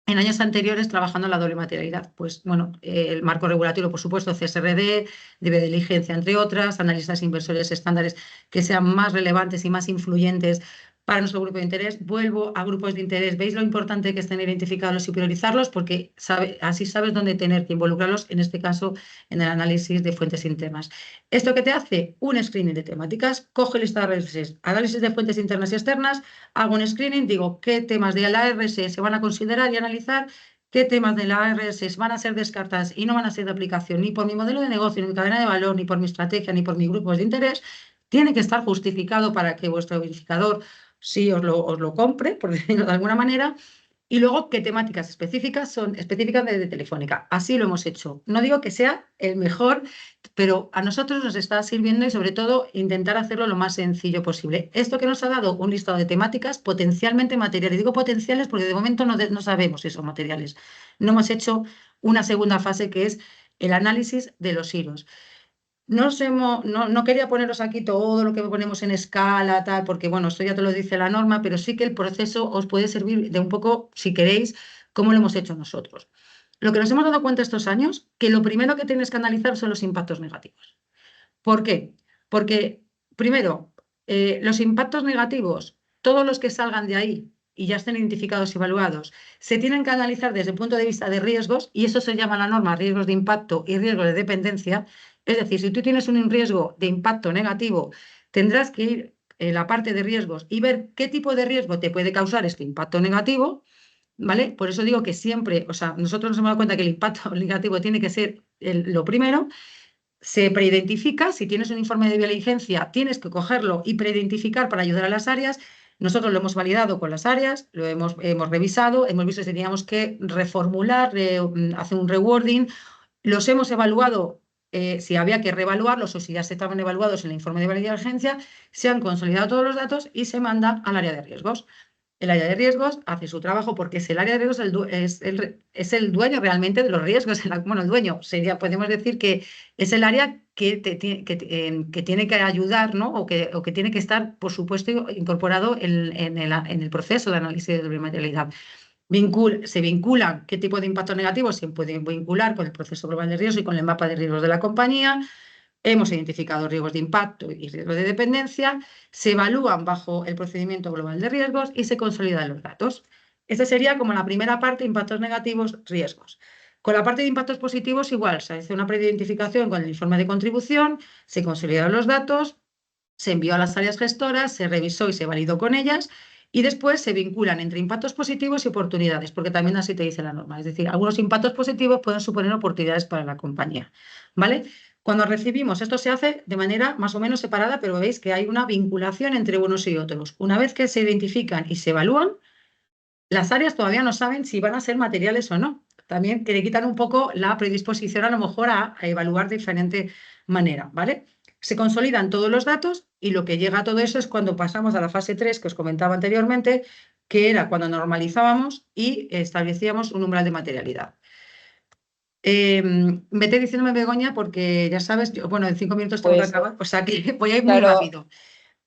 años anteriores trabajando en la doble materialidad. Pues bueno, el marco regulatorio, por supuesto, CSRD, debe de diligencia, entre otras, analistas inversores estándares que sean más relevantes y más influyentes para nuestro grupo de interés. Vuelvo a grupos de interés. ¿Veis lo importante que es tener identificarlos y priorizarlos? Porque así sabes dónde tener que involucrarlos, en este caso, en el análisis de fuentes internas. ¿Esto qué te hace? Un screening de temáticas. Coge lista de análisis de fuentes internas y externas, hago un screening, digo qué temas de la ARS se van a considerar y analizar, qué temas de la ARS van a ser descartadas y no van a ser de aplicación ni por mi modelo de negocio, ni mi cadena de valor, ni por mi estrategia, ni por mis grupos de interés. Tiene que estar justificado para que vuestro verificador sí os lo compre, por decirlo de alguna manera. Y luego, qué temáticas específicas son específicas de Telefónica. Así lo hemos hecho. No digo que sea el mejor, pero a nosotros nos está sirviendo y sobre todo intentar hacerlo lo más sencillo posible. Esto que nos ha dado un listado de temáticas potencialmente materiales. Digo potenciales porque de momento no sabemos si son materiales. No hemos hecho una segunda fase que es el análisis de los hilos. No quería poneros aquí todo lo que ponemos en escala, tal, porque bueno, esto ya te lo dice la norma, pero sí que el proceso os puede servir de un poco, si queréis, cómo lo hemos hecho nosotros. Lo que nos hemos dado cuenta estos años, que lo primero que tienes que analizar son los impactos negativos. ¿Por qué? Porque, primero, los impactos negativos, todos los que salgan de ahí y ya estén identificados y evaluados, se tienen que analizar desde el punto de vista de riesgos, y eso se llama la norma riesgos de impacto y riesgos de dependencia. Es decir, si tú tienes un riesgo de impacto negativo, tendrás que ir en la parte de riesgos y ver qué tipo de riesgo te puede causar este impacto negativo, ¿vale? Por eso digo que siempre, o sea, nosotros nos hemos dado cuenta que el impacto negativo tiene que ser lo primero. Se preidentifica, si tienes un informe de diligencia, tienes que cogerlo y preidentificar para ayudar a las áreas. Nosotros lo hemos validado con las áreas, lo hemos revisado, hemos visto si teníamos que reformular, hacer un rewording, los hemos evaluado si había que reevaluarlos o si ya se estaban evaluados en el informe de diligencia, se han consolidado todos los datos y se manda al área de riesgos. El área de riesgos hace su trabajo porque es el área de riesgos, es el dueño realmente de los riesgos. Bueno, el dueño sería, podemos decir que es el área que tiene que ayudar, ¿no? O que tiene que estar, por supuesto, incorporado en el proceso de análisis de materialidad. Se vinculan qué tipo de impacto negativo se puede vincular con el proceso global de riesgo y con el mapa de riesgos de la compañía. Hemos identificado riesgos de impacto y riesgos de dependencia, se evalúan bajo el procedimiento global de riesgos y se consolidan los datos. Esta sería como la primera parte, impactos negativos, riesgos. Con la parte de impactos positivos igual, se hace una preidentificación con el informe de contribución, se consolidan los datos, se envió a las áreas gestoras, se revisó y se validó con ellas y después se vinculan entre impactos positivos y oportunidades, porque también así te dice la norma. Es decir, algunos impactos positivos pueden suponer oportunidades para la compañía, ¿vale? Cuando recibimos, esto se hace de manera más o menos separada, pero veis que hay una vinculación entre unos y otros. Una vez que se identifican y se evalúan, las áreas todavía no saben si van a ser materiales o no. También que le quitan un poco la predisposición a lo mejor a evaluar de diferente manera, ¿vale? Se consolidan todos los datos y lo que llega a todo eso es cuando pasamos a la fase 3 que os comentaba anteriormente, que era cuando normalizábamos y establecíamos un umbral de materialidad. Vete diciéndome, Begoña, porque ya sabes, bueno, en 5 minutos tengo que Pues acabar, o sea que voy a ir muy claro, rápido.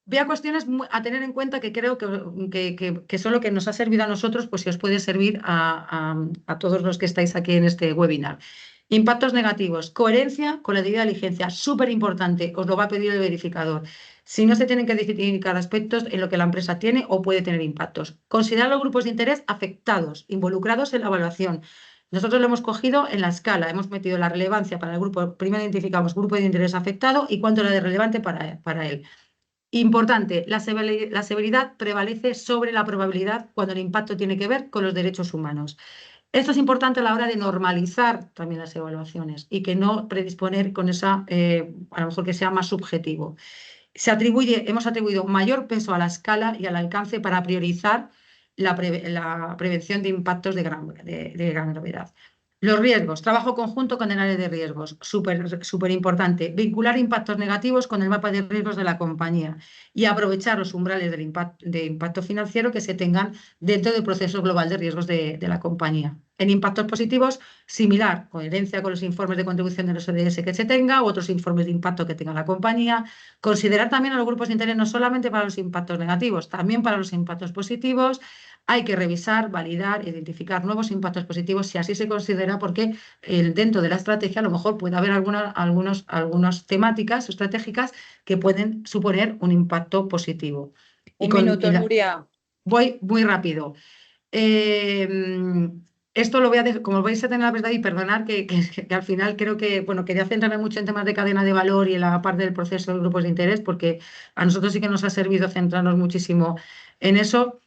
Vea cuestiones a tener en cuenta que creo que son lo que nos ha servido a nosotros, pues si os puede servir a todos los que estáis aquí en este webinar. Impactos negativos. Coherencia con la debida diligencia. Súper importante. Os lo va a pedir el verificador. Si no se tienen que identificar aspectos en lo que la empresa tiene o puede tener impactos. Considerar los grupos de interés afectados, involucrados en la evaluación. Nosotros lo hemos cogido en la escala. Hemos metido la relevancia para el grupo. Primero identificamos grupo de interés afectado y cuánto era de relevante para él. Importante, la severidad prevalece sobre la probabilidad cuando el impacto tiene que ver con los derechos humanos. Esto es importante a la hora de normalizar también las evaluaciones y que no predisponer con esa, a lo mejor que sea más subjetivo. Hemos atribuido mayor peso a la escala y al alcance para priorizar la prevención de impactos de gran gravedad. Los riesgos, trabajo conjunto con el área de riesgos, súper importante. Vincular impactos negativos con el mapa de riesgos de la compañía y aprovechar los umbrales de impacto financiero que se tengan dentro del proceso global de riesgos de la compañía. En impactos positivos, similar, coherencia con los informes de contribución de los ODS que se tenga u otros informes de impacto que tenga la compañía. Considerar también a los grupos de interés no solamente para los impactos negativos, también para los impactos positivos. Hay que revisar, validar, identificar nuevos impactos positivos si así se considera, porque dentro de la estrategia a lo mejor puede haber algunas temáticas estratégicas que pueden suponer un impacto positivo. Un minuto, Nuria. Voy muy rápido. Esto lo voy a dejar, como vais a tener la verdad y perdonar que al final creo que, bueno, quería centrarme mucho en temas de cadena de valor y en la parte del proceso de grupos de interés, porque a nosotros sí que nos ha servido centrarnos muchísimo en eso.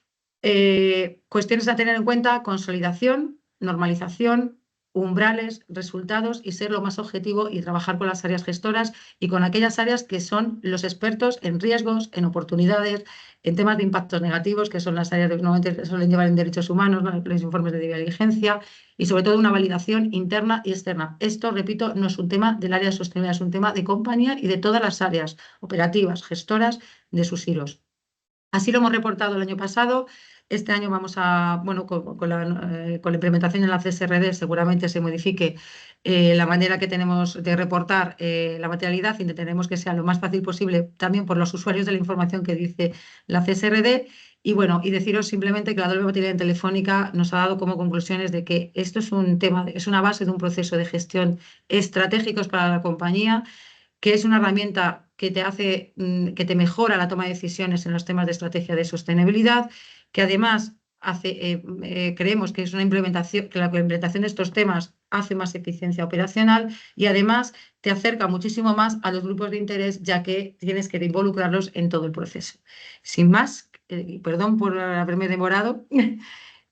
Cuestiones a tener en cuenta: consolidación, normalización, umbrales, resultados y ser lo más objetivo y trabajar con las áreas gestoras y con aquellas áreas que son los expertos en riesgos, en oportunidades, en temas de impactos negativos, que son las áreas que normalmente suelen llevar en derechos humanos, los informes de diligencia y sobre todo una validación interna y externa. Esto, repito, no es un tema del área de sostenibilidad, es un tema de compañía y de todas las áreas operativas, gestoras de sus hilos. Así lo hemos reportado el año pasado. Este año vamos a, bueno, con la implementación de la CSRD seguramente se modifique la manera que tenemos de reportar la materialidad. Intentaremos que sea lo más fácil posible también por los usuarios de la información que dice la CSRD. Y bueno, y deciros simplemente que la doble materialidad en Telefónica nos ha dado como conclusiones de que esto es un tema, es una base de un proceso de gestión estratégicos para la compañía, que es una herramienta que te hace, que te mejora la toma de decisiones en los temas de estrategia de sostenibilidad, que además creemos que es una implementación, que la implementación de estos temas hace más eficiencia operacional y además te acerca muchísimo más a los grupos de interés, ya que tienes que involucrarlos en todo el proceso. Sin más, perdón por haberme demorado.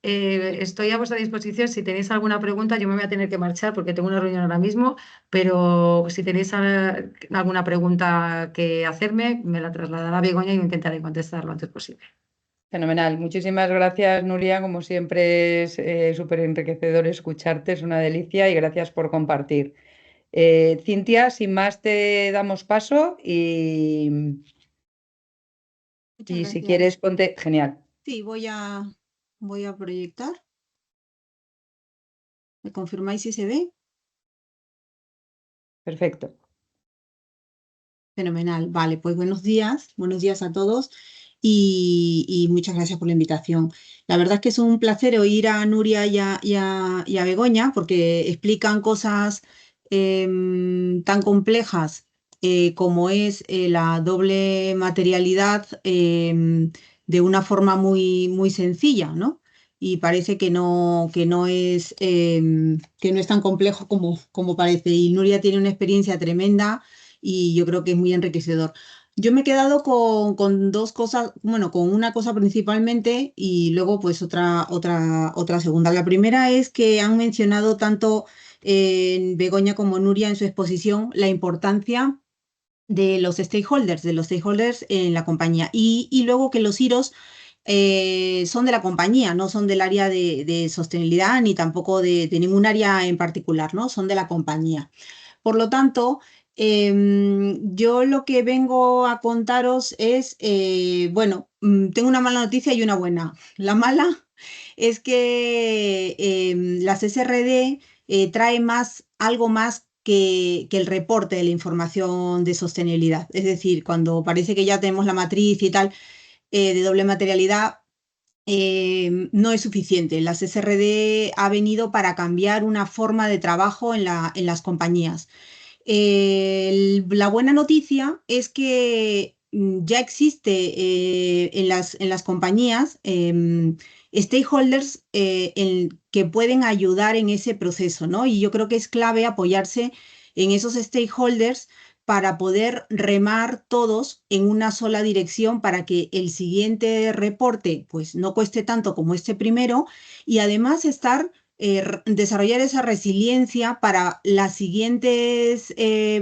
Estoy a vuestra disposición. Si tenéis alguna pregunta, yo me voy a tener que marchar porque tengo una reunión ahora mismo, pero si tenéis alguna pregunta que hacerme, me la trasladará Begoña y intentaré contestar lo antes posible. Fenomenal. Muchísimas gracias, Nuria. Como siempre es súper enriquecedor escucharte, es una delicia y gracias por compartir. Cintia, sin más te damos paso Muchas y si gracias. quieres ponte... Genial. Sí, voy a proyectar. ¿Me confirmáis si se ve? Perfecto. Fenomenal. Vale, pues buenos días a todos y muchas gracias por la invitación. La verdad es que es un placer oír a Nuria y a Begoña porque explican cosas tan complejas como es la doble materialidad de una forma muy sencilla, ¿no? Y parece que no es tan complejo como parece. Y Nuria tiene una experiencia tremenda y yo creo que es muy enriquecedor. Yo me he quedado con dos cosas, bueno, con una cosa principalmente y luego pues otra segunda. La primera es que han mencionado tanto Begoña como Nuria en su exposición la importancia de los stakeholders en la compañía y luego que los IROs son de la compañía, no son del área de sostenibilidad ni tampoco de ningún área en particular, ¿no? Son de la compañía. Por lo tanto, yo lo que vengo a contaros es, bueno, tengo una mala noticia y una buena. La mala es que la CSRD trae algo más que el reporte de la información de sostenibilidad. Es decir, cuando parece que ya tenemos la matriz y tal de doble materialidad, no es suficiente. La CSRD ha venido para cambiar una forma de trabajo en las compañías. La buena noticia es que ya existe en las compañías stakeholders que pueden ayudar en ese proceso, ¿no? Y yo creo que es clave apoyarse en esos stakeholders para poder remar todos en una sola dirección para que el siguiente reporte pues no cueste tanto como este primero y además desarrollar esa resiliencia para las siguientes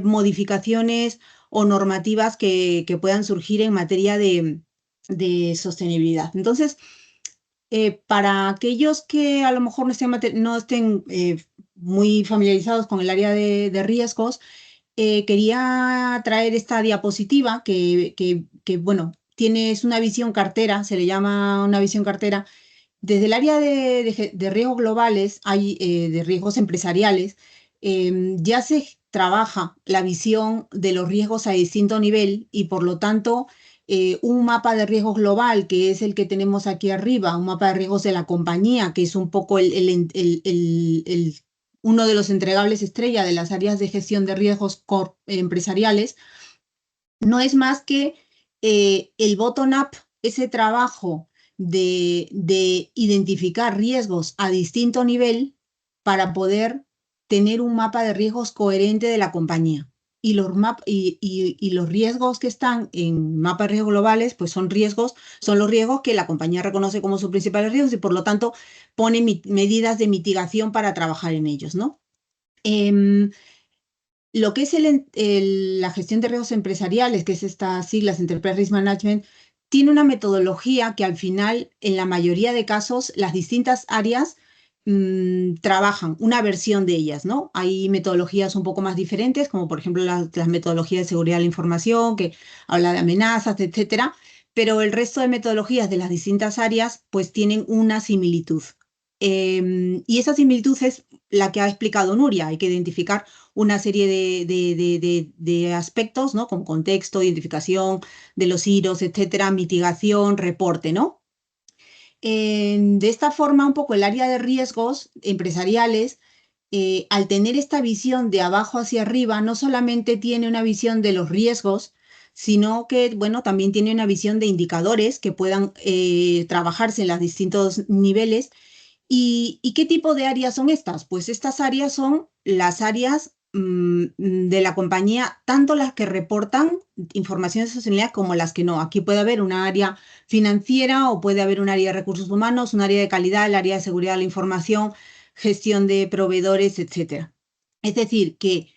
modificaciones o normativas que puedan surgir en materia de sostenibilidad. Entonces, para aquellos que a lo mejor no estén muy familiarizados con el área de riesgos, quería traer esta diapositiva bueno, es una visión cartera, se le llama una visión cartera. Desde el área de riesgos globales, de riesgos empresariales, ya se trabaja la visión de los riesgos a distinto nivel y por lo tanto un mapa de riesgos global, que es el que tenemos aquí arriba, un mapa de riesgos de la compañía, que es un poco uno de los entregables estrella de las áreas de gestión de riesgos empresariales, no es más que el bottom-up, ese trabajo de identificar riesgos a distinto nivel para poder tener un mapa de riesgos coherente de la compañía. Y los riesgos que están en mapa de riesgos globales, pues son los riesgos que la compañía reconoce como sus principales riesgos y por lo tanto pone medidas de mitigación para trabajar en ellos, ¿no? Lo que es la gestión de riesgos empresariales, que es estas siglas Enterprise Risk Management, tiene una metodología que al final, en la mayoría de casos, las distintas áreas trabajan una versión de ellas, ¿no? Hay metodologías un poco más diferentes, como por ejemplo las metodologías de seguridad de la información, que habla de amenazas, etcétera, pero el resto de metodologías de las distintas áreas pues tienen una similitud. Y esa similitud es la que ha explicado Nuria. Hay que identificar una serie de aspectos, ¿no? Como contexto, identificación de los hitos, etcétera, mitigación, reporte, ¿no? De esta forma, un poco el área de riesgos empresariales, al tener esta visión de abajo hacia arriba, no solamente tiene una visión de los riesgos, sino que, bueno, también tiene una visión de indicadores que puedan trabajarse en los distintos niveles. ¿Y qué tipo de áreas son estas? Pues estas áreas son las áreas de la compañía, tanto las que reportan información de sostenibilidad como las que no. Aquí puede haber un área financiera o puede haber un área de recursos humanos, un área de calidad, el área de seguridad de la información, gestión de proveedores, etc. Es decir, que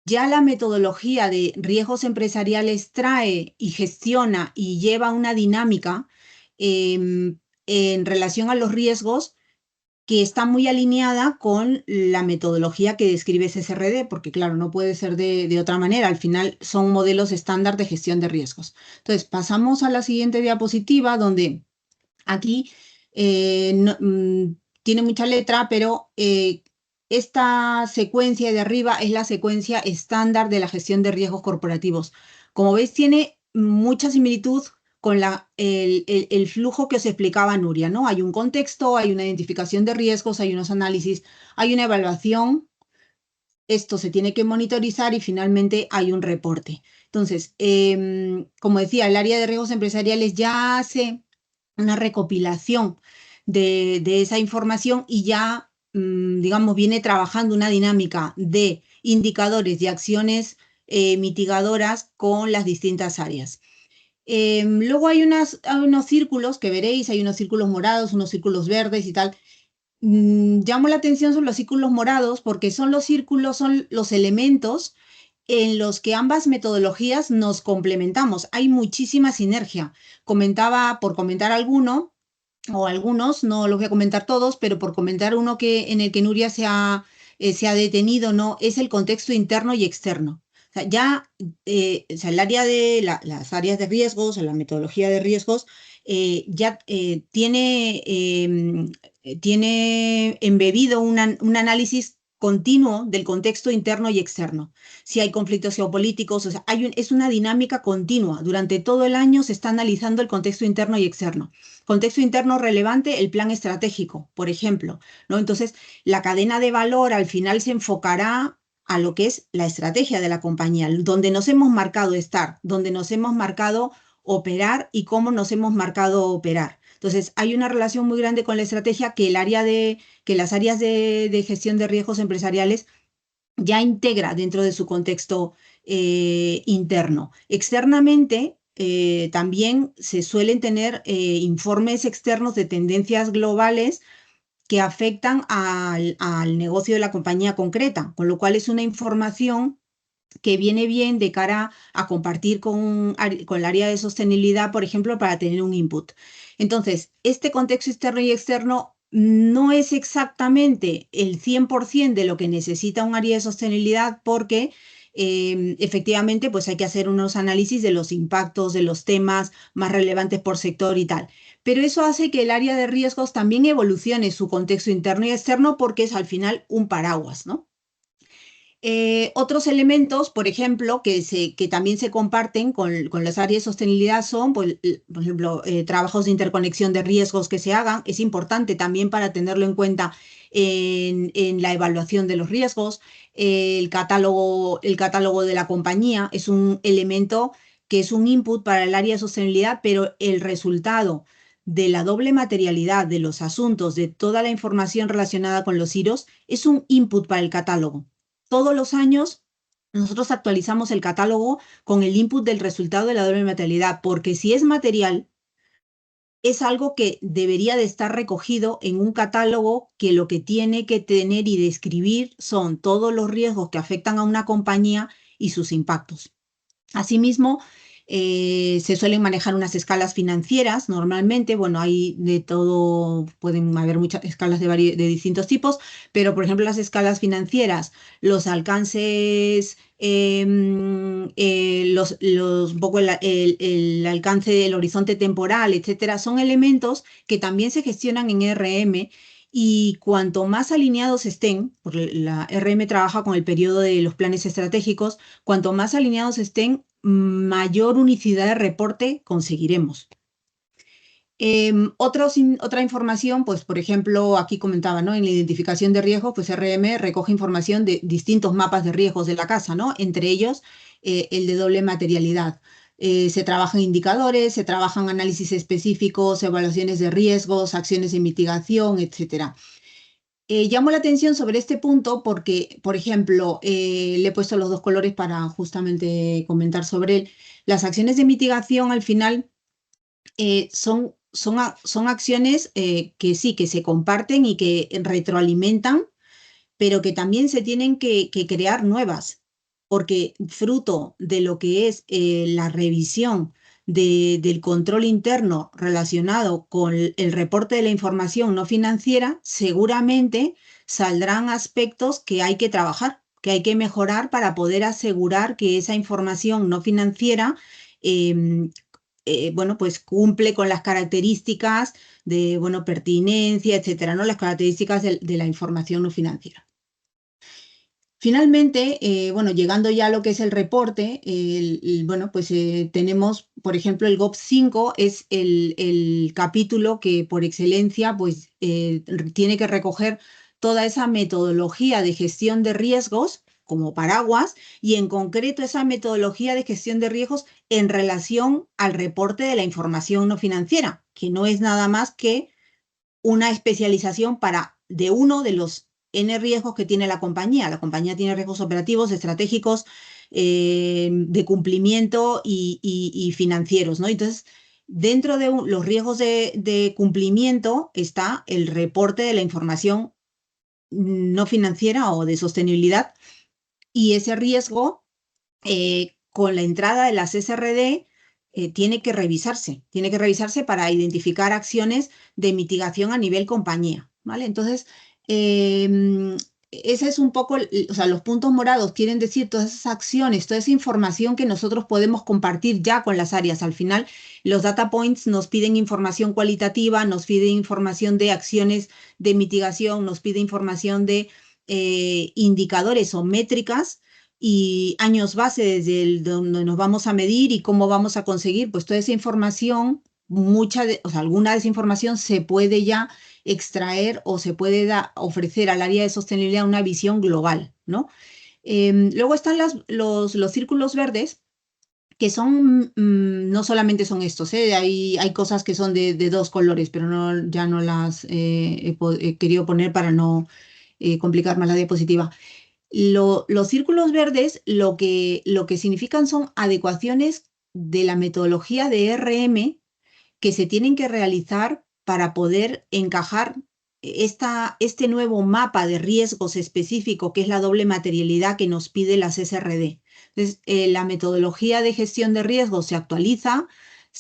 ya la metodología de riesgos empresariales trae y gestiona y lleva una dinámica en relación a los riesgos que está muy alineada con la metodología que describe CSRD, porque claro, no puede ser de otra manera. Al final son modelos estándar de gestión de riesgos. Entonces, pasamos a la siguiente diapositiva, donde aquí tiene mucha letra, pero esta secuencia de arriba es la secuencia estándar de la gestión de riesgos corporativos. Como veis, tiene mucha similitud con el flujo que os explicaba Nuria, ¿no? Hay un contexto, hay una identificación de riesgos, hay unos análisis, hay una evaluación, esto se tiene que monitorizar y finalmente hay un reporte. Entonces, como decía, el área de riesgos empresariales ya hace una recopilación de esa información y ya, digamos, viene trabajando una dinámica de indicadores y acciones mitigadoras con las distintas áreas. Luego hay unos círculos que veréis, hay unos círculos morados, unos círculos verdes y tal. Llamo la atención sobre los círculos morados porque son los elementos en los que ambas metodologías nos complementamos. Hay muchísima sinergia. Por comentar alguno, o algunos, no los voy a comentar todos, pero por comentar uno en el que Nuria se ha detenido, ¿no? Es el contexto interno y externo. O sea, el área de las áreas de riesgos, o la metodología de riesgos, ya tiene embebido un análisis continuo del contexto interno y externo. Si hay conflictos geopolíticos, o sea, es una dinámica continua. Durante todo el año se está analizando el contexto interno y externo. Contexto interno relevante, el plan estratégico, por ejemplo, ¿no? Entonces, la cadena de valor al final se enfocará a lo que es la estrategia de la compañía, donde nos hemos marcado estar, donde nos hemos marcado operar y cómo nos hemos marcado operar. Entonces, hay una relación muy grande con la estrategia que las áreas de gestión de riesgos empresariales ya integra dentro de su contexto interno. Externamente, también se suelen tener informes externos de tendencias globales que afectan al negocio de la compañía concreta, con lo cual es una información que viene bien de cara a compartir con el área de sostenibilidad, por ejemplo, para tener un input. Entonces, este contexto interno y externo no es exactamente el 100% de lo que necesita un área de sostenibilidad porque efectivamente pues hay que hacer unos análisis de los impactos, de los temas más relevantes por sector y tal. Pero eso hace que el área de riesgos también evolucione su contexto interno y externo porque es al final un paraguas, ¿no? Otros elementos, por ejemplo, que también se comparten con las áreas de sostenibilidad son, pues, por ejemplo, trabajos de interconexión de riesgos que se hagan. Es importante también para tenerlo en cuenta en la evaluación de los riesgos. El catálogo de la compañía es un elemento que es un input para el área de sostenibilidad, pero el resultado de la doble materialidad de los asuntos, de toda la información relacionada con los IROs, es un input para el catálogo. Todos los años nosotros actualizamos el catálogo con el input del resultado de la doble materialidad, porque si es material, es algo que debería de estar recogido en un catálogo que lo que tiene que tener y describir son todos los riesgos que afectan a una compañía y sus impactos. Asimismo, se suelen manejar unas escalas financieras normalmente. Bueno, hay de todo, pueden haber muchas escalas de distintos tipos, pero por ejemplo las escalas financieras, los alcances, un poco el alcance del horizonte temporal, etcétera, son elementos que también se gestionan en RM. Y cuanto más alineados estén, porque la RM trabaja con el periodo de los planes estratégicos, cuanto más alineados estén, mayor unicidad de reporte conseguiremos. Otra información, pues por ejemplo, aquí comentaba, ¿no? En la identificación de riesgos, pues RM recoge información de distintos mapas de riesgos de la casa, ¿no? Entre ellos, el de doble materialidad. Se trabajan indicadores, se trabajan análisis específicos, evaluaciones de riesgos, acciones de mitigación, etcétera. Llamo la atención sobre este punto porque, por ejemplo, le he puesto los dos colores para justamente comentar sobre él. Las acciones de mitigación al final son acciones que sí, que se comparten y que retroalimentan, pero que también se tienen que crear nuevas, porque fruto de lo que es la revisión del control interno relacionado con el reporte de la información no financiera, seguramente saldrán aspectos que hay que trabajar, que hay que mejorar para poder asegurar que esa información no financiera bueno, pues cumple con las características de, bueno, pertinencia, etcétera, ¿no? Las características de la información no financiera. Finalmente, bueno, llegando ya a lo que es el reporte, bueno, pues tenemos, por ejemplo, el GOP 5 es el capítulo que por excelencia, pues tiene que recoger toda esa metodología de gestión de riesgos como paraguas y en concreto esa metodología de gestión de riesgos en relación al reporte de la información no financiera, que no es nada más que una especialización de uno de los N riesgos que tiene la compañía. La compañía tiene riesgos operativos, estratégicos, de cumplimiento y financieros, ¿no? Entonces, dentro de los riesgos de cumplimiento está el reporte de la información no financiera o de sostenibilidad y ese riesgo con la entrada de las SRD tiene que revisarse para identificar acciones de mitigación a nivel compañía, ¿vale? Entonces, ese es un poco, o sea, los puntos morados quieren decir todas esas acciones, toda esa información que nosotros podemos compartir ya con las áreas. Al final, los data points nos piden información cualitativa, nos piden información de acciones de mitigación, nos pide información de indicadores o métricas y años base desde donde nos vamos a medir y cómo vamos a conseguir, pues toda esa información, o sea, alguna de esa información se puede ya extraer o se puede ofrecer al área de sostenibilidad una visión global, ¿no? Luego están los círculos verdes, que son, no solamente son estos, hay cosas que son de dos colores, pero ya no las he querido poner para no complicar más la diapositiva. Los círculos verdes lo que significan son adecuaciones de la metodología de RM que se tienen que realizar para poder encajar este nuevo mapa de riesgos específico que es la doble materialidad que nos pide las SRD. Entonces, la metodología de gestión de riesgos se actualiza,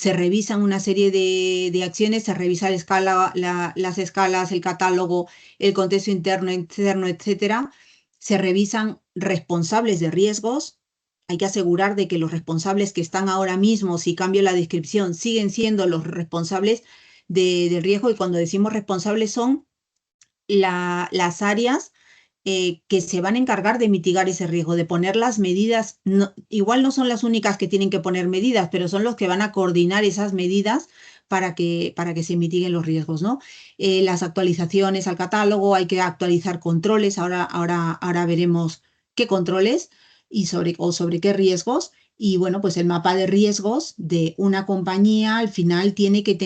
se revisan una serie de acciones, se revisa las escalas, el catálogo, el contexto interno, externo, etcétera. Se revisan responsables de riesgos. Hay que asegurar de que los responsables que están ahora mismo, si cambio la descripción, siguen siendo los responsables del riesgo. Y cuando decimos responsables son las áreas que se van a encargar de mitigar ese riesgo, de poner las medidas. Igual no son las únicas que tienen que poner medidas, pero son los que van a coordinar esas medidas para que se mitiguen los riesgos, ¿no? Las actualizaciones al catálogo, hay que actualizar controles, ahora veremos qué controles y sobre qué riesgos. Y bueno, pues el mapa de riesgos de una compañía al final tiene que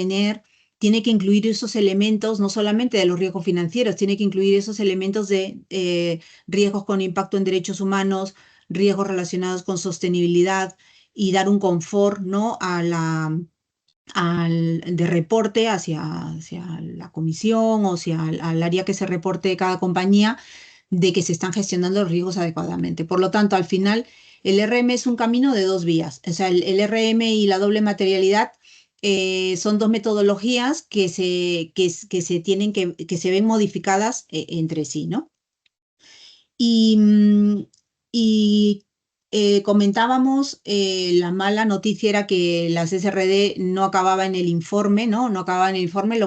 incluir esos elementos, no solamente de los riesgos financieros, tiene que incluir esos elementos de riesgos con impacto en derechos humanos, riesgos relacionados con sostenibilidad y dar un confort, ¿no?, de reporte hacia la comisión o hacia al área que se reporte de cada compañía, de que se están gestionando los riesgos adecuadamente. Por lo tanto, al final, el RM es un camino de dos vías. O sea, el RM y la doble materialidad son dos metodologías que se ven modificadas entre sí, ¿no? Y comentábamos, la mala noticia era que las SRD no acababa en el informe, ¿no? No acababa en el informe,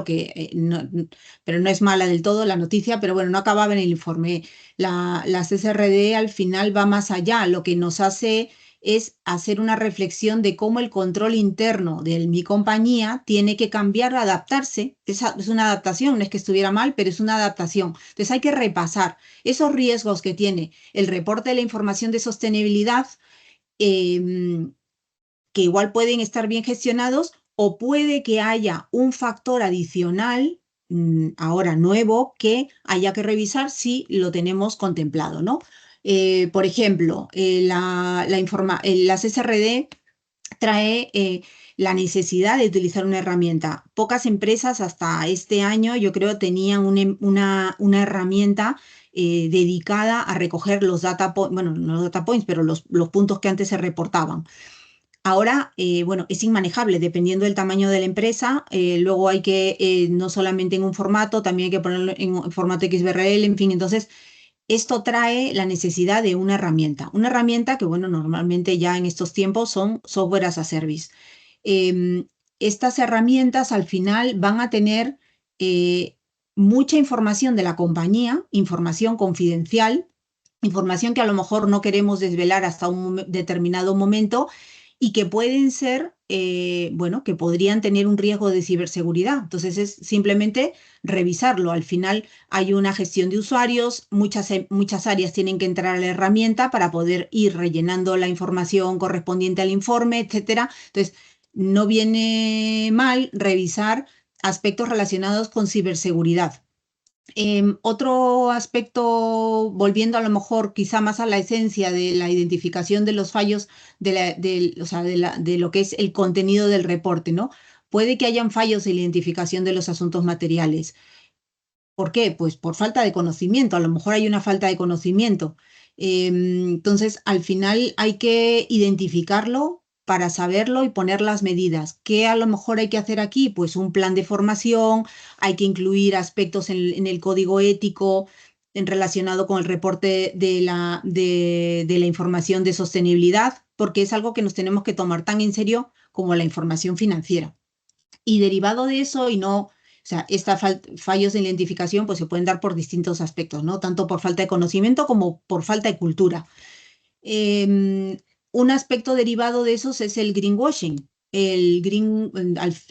pero no es mala del todo la noticia, pero bueno, no acababa en el informe. Las SRD al final va más allá, lo que nos hace es hacer una reflexión de cómo el control interno de mi compañía tiene que cambiar, adaptarse. Es una adaptación, no es que estuviera mal, pero es una adaptación. Entonces hay que repasar esos riesgos que tiene el reporte de la información de sostenibilidad, que igual pueden estar bien gestionados, o puede que haya un factor adicional, ahora nuevo, que haya que revisar si lo tenemos contemplado, ¿no? Por ejemplo, las SRD trae la necesidad de utilizar una herramienta. Pocas empresas hasta este año, yo creo, tenían una herramienta dedicada a recoger los data points, bueno, no los data points, pero los puntos que antes se reportaban. Ahora, bueno, es inmanejable dependiendo del tamaño de la empresa. Luego hay que, no solamente en un formato, también hay que ponerlo en formato XBRL, en fin. Entonces, esto trae la necesidad de una herramienta que, bueno, normalmente ya en estos tiempos son software as a service. Estas herramientas al final van a tener mucha información de la compañía, información confidencial, información que a lo mejor no queremos desvelar hasta un determinado momento y que pueden ser, bueno, que podrían tener un riesgo de ciberseguridad. Entonces es simplemente revisarlo. Al final hay una gestión de usuarios, muchas áreas tienen que entrar a la herramienta para poder ir rellenando la información correspondiente al informe, etcétera. Entonces, no viene mal revisar aspectos relacionados con ciberseguridad. Otro aspecto, volviendo a lo mejor quizá más a la esencia de la identificación de los fallos de lo que es el contenido del reporte, ¿no? Puede que hayan fallos en la identificación de los asuntos materiales. ¿Por qué? Pues por falta de conocimiento, a lo mejor hay una falta de conocimiento. Entonces, al final hay que identificarlo para saberlo y poner las medidas. ¿Qué a lo mejor hay que hacer aquí? Pues un plan de formación, hay que incluir aspectos en el código ético relacionado con el reporte de la información de sostenibilidad, porque es algo que nos tenemos que tomar tan en serio como la información financiera. Y derivado de eso, o sea, estos fallos de identificación pues se pueden dar por distintos aspectos, ¿no? Tanto por falta de conocimiento como por falta de cultura. Un aspecto derivado de esos es el greenwashing.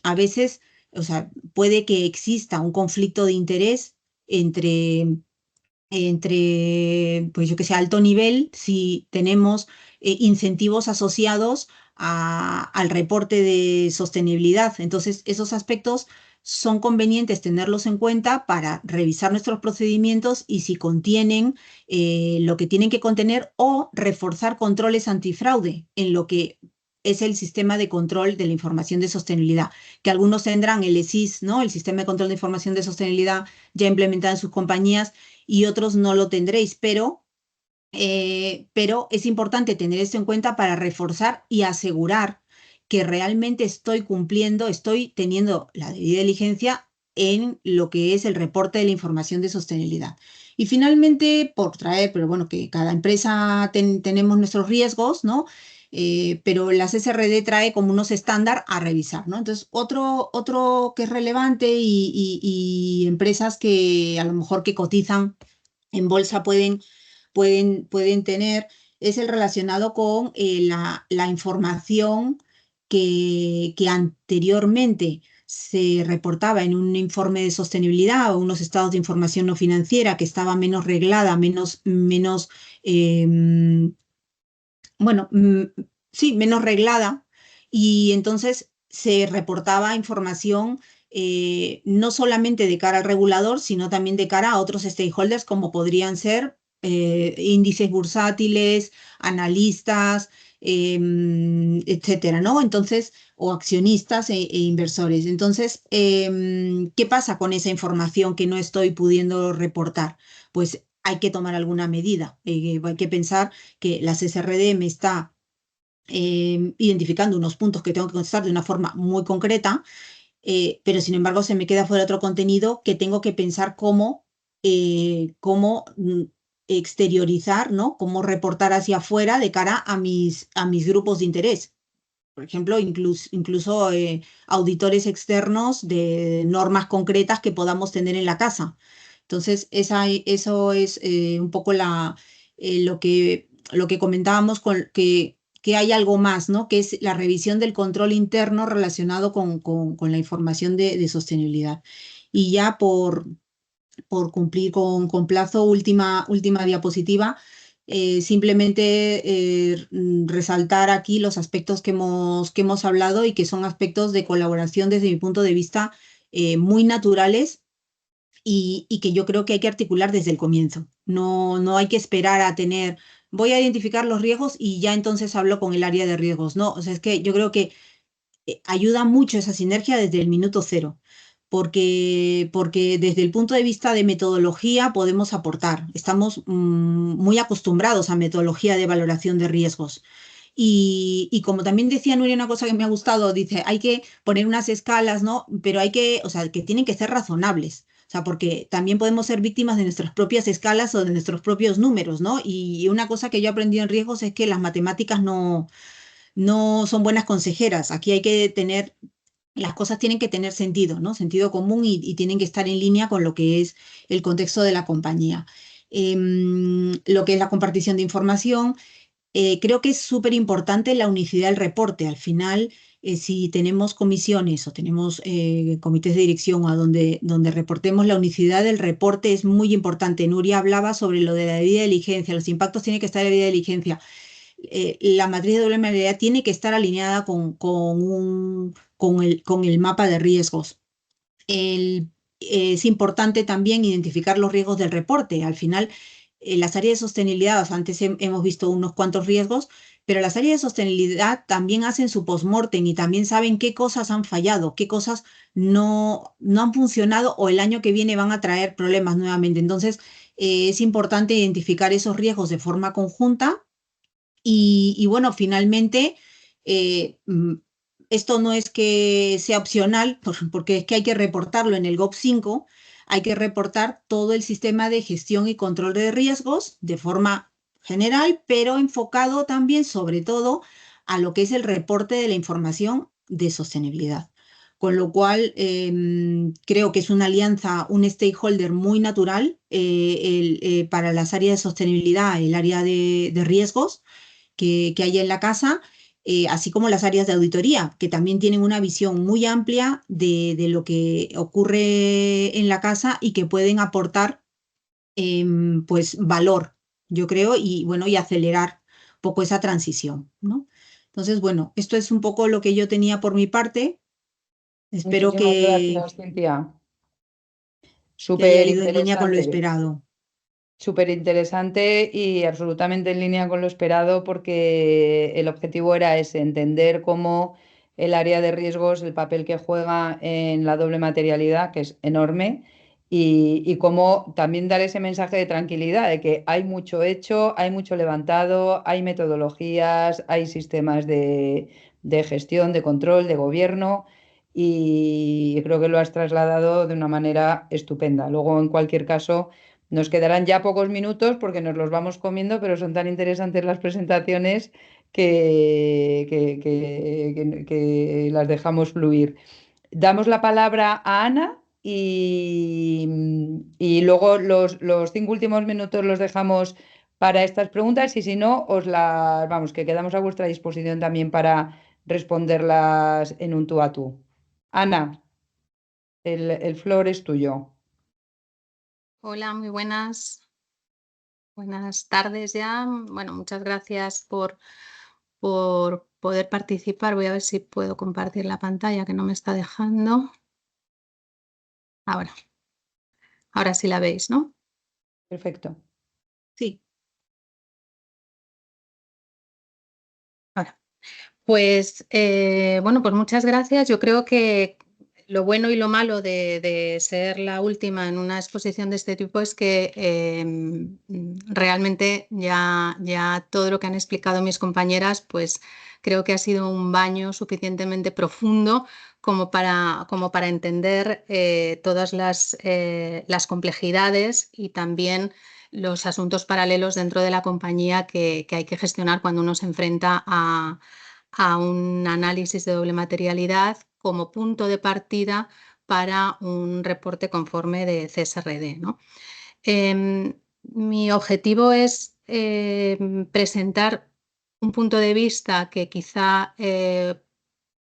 A veces, o sea, puede que exista un conflicto de interés entre pues yo que sé, alto nivel, si tenemos incentivos asociados al reporte de sostenibilidad. Entonces, esos aspectos son convenientes tenerlos en cuenta para revisar nuestros procedimientos y si contienen lo que tienen que contener, o reforzar controles antifraude en lo que es el sistema de control de la información de sostenibilidad, que algunos tendrán el ESIS, ¿no? El sistema de control de información de sostenibilidad ya implementado en sus compañías, y otros no lo tendréis, pero es importante tener esto en cuenta para reforzar y asegurar que realmente estoy cumpliendo, estoy teniendo la debida diligencia en lo que es el reporte de la información de sostenibilidad. Y finalmente, por traer, pero bueno, que cada empresa tenemos nuestros riesgos, ¿no? Pero la CSRD trae como unos estándar a revisar, ¿no? Entonces, otro que es relevante y empresas que a lo mejor que cotizan en bolsa pueden tener es el relacionado con la información que anteriormente se reportaba en un informe de sostenibilidad o unos estados de información no financiera que estaba menos reglada, eh, bueno, sí, menos reglada, y entonces se reportaba información no solamente de cara al regulador, sino también de cara a otros stakeholders como podrían ser índices bursátiles, analistas, etcétera, ¿no? Entonces, o accionistas e inversores. Entonces, ¿qué pasa con esa información que no estoy pudiendo reportar? Pues hay que tomar alguna medida. Hay que pensar que la CSRD me está identificando unos puntos que tengo que contestar de una forma muy concreta, pero sin embargo se me queda fuera otro contenido que tengo que pensar cómo exteriorizar, ¿no? Cómo reportar hacia afuera de cara a mis grupos de interés. Por ejemplo, incluso auditores externos de normas concretas que podamos tener en la casa. Entonces, eso es un poco lo que comentábamos, que hay algo más, ¿no? Que es la revisión del control interno relacionado con la información de sostenibilidad. Y ya por cumplir con plazo, última diapositiva. Simplemente resaltar aquí los aspectos que hemos hablado y que son aspectos de colaboración desde mi punto de vista muy naturales y que yo creo que hay que articular desde el comienzo. No hay que esperar a voy a identificar los riesgos y ya entonces hablo con el área de riesgos. No, o sea, es que yo creo que ayuda mucho esa sinergia desde el minuto cero, porque desde el punto de vista de metodología podemos aportar. Estamos muy acostumbrados a metodología de valoración de riesgos. Y como también decía Nuria, una cosa que me ha gustado, dice, hay que poner unas escalas, ¿no? Pero o sea, que tienen que ser razonables. O sea, porque también podemos ser víctimas de nuestras propias escalas o de nuestros propios números, ¿no? Y una cosa que yo he aprendido en riesgos es que las matemáticas no son buenas consejeras. Aquí las cosas tienen que tener sentido, ¿no? Sentido común y tienen que estar en línea con lo que es el contexto de la compañía. Lo que es la compartición de información, creo que es súper importante la unicidad del reporte. Al final, si tenemos comisiones o tenemos comités de dirección a donde reportemos, la unicidad del reporte es muy importante. Nuria hablaba sobre lo de la debida diligencia, los impactos tienen que estar en la debida diligencia. La matriz de doble materialidad tiene que estar alineada con el mapa de riesgos. Es importante también identificar los riesgos del reporte. Al final, las áreas de sostenibilidad, o sea, antes hemos visto unos cuantos riesgos, pero las áreas de sostenibilidad también hacen su postmortem y también saben qué cosas han fallado, qué cosas no han funcionado o el año que viene van a traer problemas nuevamente. Entonces, es importante identificar esos riesgos de forma conjunta y bueno, finalmente, esto no es que sea opcional, porque es que hay que reportarlo en el GOP 5, hay que reportar todo el sistema de gestión y control de riesgos de forma general, pero enfocado también, sobre todo, a lo que es el reporte de la información de sostenibilidad. Con lo cual, creo que es una alianza, un stakeholder muy natural para las áreas de sostenibilidad, el área de riesgos que hay en la casa, así como las áreas de auditoría, que también tienen una visión muy amplia de lo que ocurre en la casa y que pueden aportar pues valor, yo creo, y bueno, y acelerar un poco esa transición, ¿no? Entonces, bueno, esto es un poco lo que yo tenía por mi parte. Espero Muchísimas que, gracias, Cintia. que haya Súper ido en línea con lo interesante. esperado. Súper interesante y absolutamente en línea con lo esperado porque el objetivo era ese, entender cómo el área de riesgos, el papel que juega en la doble materialidad, que es enorme, y cómo también dar ese mensaje de tranquilidad, de que hay mucho hecho, hay mucho levantado, hay metodologías, hay sistemas de gestión, de control, de gobierno, y creo que lo has trasladado de una manera estupenda. Luego, en cualquier caso, nos quedarán ya pocos minutos porque nos los vamos comiendo, pero son tan interesantes las presentaciones que las dejamos fluir. Damos la palabra a Ana y luego los 5 últimos minutos los dejamos para estas preguntas y si no, vamos, que quedamos a vuestra disposición también para responderlas en un tú a tú. Ana, el floor es tuyo. Hola, muy buenas tardes ya. Bueno, muchas gracias por poder participar. Voy a ver si puedo compartir la pantalla, que no me está dejando. Ahora sí la veis, ¿no? Perfecto. Sí. Ahora. Pues, bueno, pues muchas gracias. Yo creo que lo bueno y lo malo de ser la última en una exposición de este tipo es que realmente ya todo lo que han explicado mis compañeras, pues creo que ha sido un baño suficientemente profundo como para entender todas las complejidades y también los asuntos paralelos dentro de la compañía que hay que gestionar cuando uno se enfrenta a un análisis de doble materialidad como punto de partida para un reporte conforme de CSRD, ¿no? Mi objetivo es presentar un punto de vista que quizá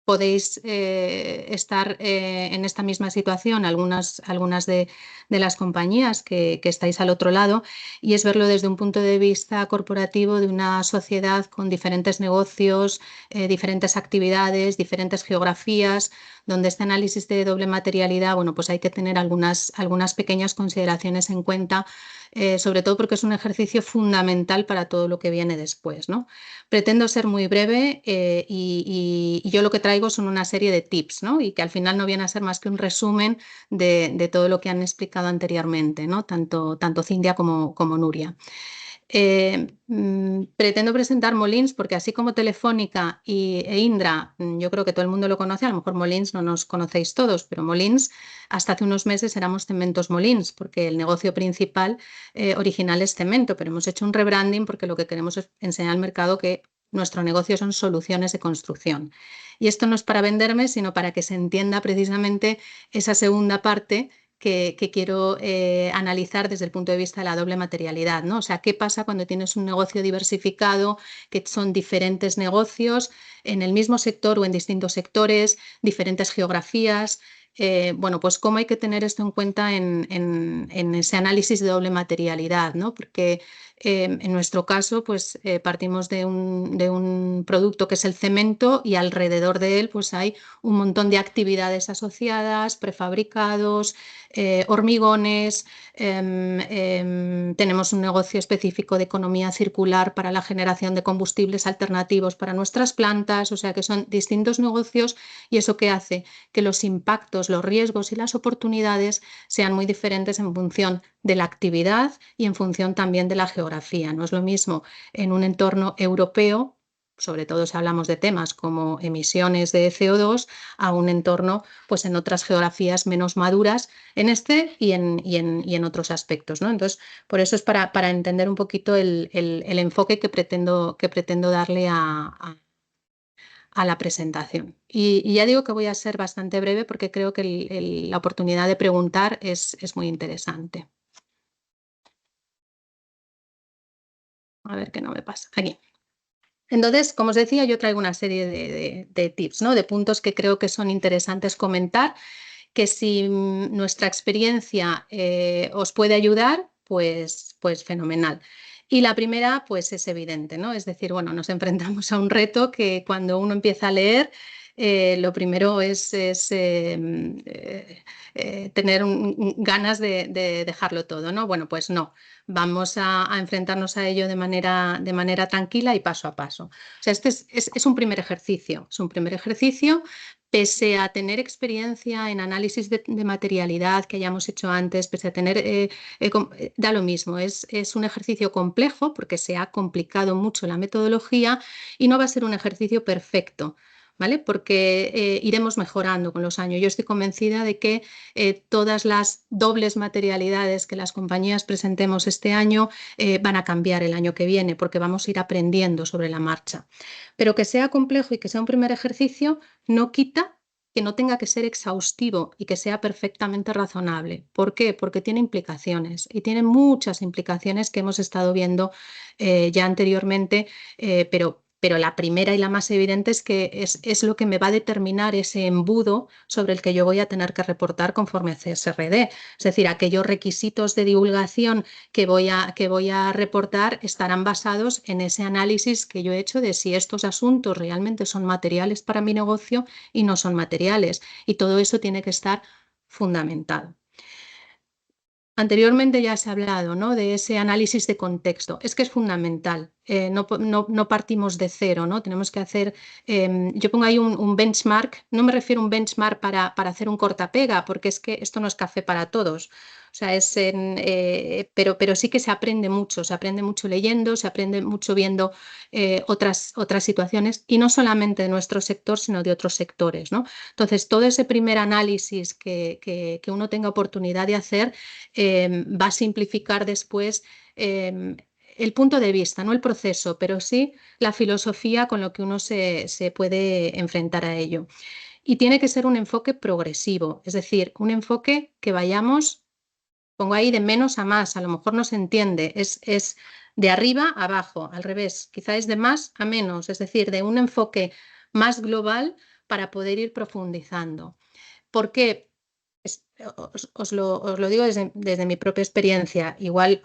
podéis estar en esta misma situación, algunas de las compañías que estáis al otro lado, y es verlo desde un punto de vista corporativo de una sociedad con diferentes negocios, diferentes actividades, diferentes geografías, donde este análisis de doble materialidad, bueno, pues hay que tener algunas pequeñas consideraciones en cuenta, sobre todo porque es un ejercicio fundamental para todo lo que viene después, ¿no? Pretendo ser muy breve y yo lo que traigo son una serie de tips, ¿no? Y que al final no viene a ser más que un resumen de todo lo que han explicado anteriormente, ¿no? Tanto Cintia como Nuria. Pretendo presentar Molins porque así como Telefónica e Indra, yo creo que todo el mundo lo conoce, a lo mejor Molins no nos conocéis todos, pero Molins hasta hace unos meses éramos Cementos Molins porque el negocio principal original es cemento, pero hemos hecho un rebranding porque lo que queremos es enseñar al mercado que nuestro negocio son soluciones de construcción. Y esto no es para venderme, sino para que se entienda precisamente esa segunda parte que quiero analizar desde el punto de vista de la doble materialidad, ¿no? O sea, ¿qué pasa cuando tienes un negocio diversificado, que son diferentes negocios en el mismo sector o en distintos sectores, diferentes geografías? Bueno, pues cómo hay que tener esto en cuenta en ese análisis de doble materialidad, ¿no? Porque en nuestro caso, pues partimos de un producto que es el cemento y alrededor de él pues hay un montón de actividades asociadas, prefabricados, hormigones, tenemos un negocio específico de economía circular para la generación de combustibles alternativos para nuestras plantas, o sea que son distintos negocios y eso que hace que los impactos, los riesgos y las oportunidades sean muy diferentes en función de la actividad y en función también de la geografía. No es lo mismo en un entorno europeo, sobre todo si hablamos de temas como emisiones de CO2, a un entorno pues en otras geografías menos maduras en este y en otros aspectos, ¿no? Entonces, por eso es para entender un poquito el enfoque que pretendo darle a la presentación. Y ya digo que voy a ser bastante breve porque creo que la oportunidad de preguntar es muy interesante. A ver qué no me pasa. Aquí. Entonces, como os decía, yo traigo una serie de tips, ¿no? De puntos que creo que son interesantes comentar, que si nuestra experiencia os puede ayudar, pues fenomenal. Y la primera, pues es evidente, ¿no? Es decir, bueno, nos enfrentamos a un reto que cuando uno empieza a leer, lo primero es tener ganas de dejarlo todo, ¿no? Bueno, pues no, vamos a enfrentarnos a ello de manera tranquila y paso a paso. O sea, este es un primer ejercicio, pese a tener experiencia en análisis de materialidad que hayamos hecho antes, pese a tener, da lo mismo, es un ejercicio complejo porque se ha complicado mucho la metodología y no va a ser un ejercicio perfecto, ¿vale? Porque iremos mejorando con los años. Yo estoy convencida de que todas las dobles materialidades que las compañías presentemos este año van a cambiar el año que viene, porque vamos a ir aprendiendo sobre la marcha. Pero que sea complejo y que sea un primer ejercicio no quita que no tenga que ser exhaustivo y que sea perfectamente razonable. ¿Por qué? Porque tiene implicaciones y tiene muchas implicaciones que hemos estado viendo ya anteriormente, pero la primera y la más evidente es que es lo que me va a determinar ese embudo sobre el que yo voy a tener que reportar conforme a CSRD. Es decir, aquellos requisitos de divulgación que voy a reportar estarán basados en ese análisis que yo he hecho de si estos asuntos realmente son materiales para mi negocio y no son materiales. Y todo eso tiene que estar fundamentado. Anteriormente ya se ha hablado, ¿no?, de ese análisis de contexto. Es que es fundamental. No partimos de cero, ¿no? Tenemos que hacer, yo pongo ahí un benchmark, no me refiero a un benchmark para hacer un cortapega, porque es que esto no es café para todos. O sea, pero sí que se aprende mucho leyendo, se aprende mucho viendo otras situaciones, y no solamente de nuestro sector, sino de otros sectores, ¿no? Entonces, todo ese primer análisis que uno tenga oportunidad de hacer va a simplificar después el punto de vista, no el proceso, pero sí la filosofía con lo que uno se puede enfrentar a ello. Y tiene que ser un enfoque progresivo, es decir, un enfoque que vayamos, pongo ahí de menos a más, a lo mejor no se entiende, es de arriba a abajo, al revés, quizá es de más a menos, es decir, de un enfoque más global para poder ir profundizando. ¿Por qué? Os lo digo desde mi propia experiencia, igual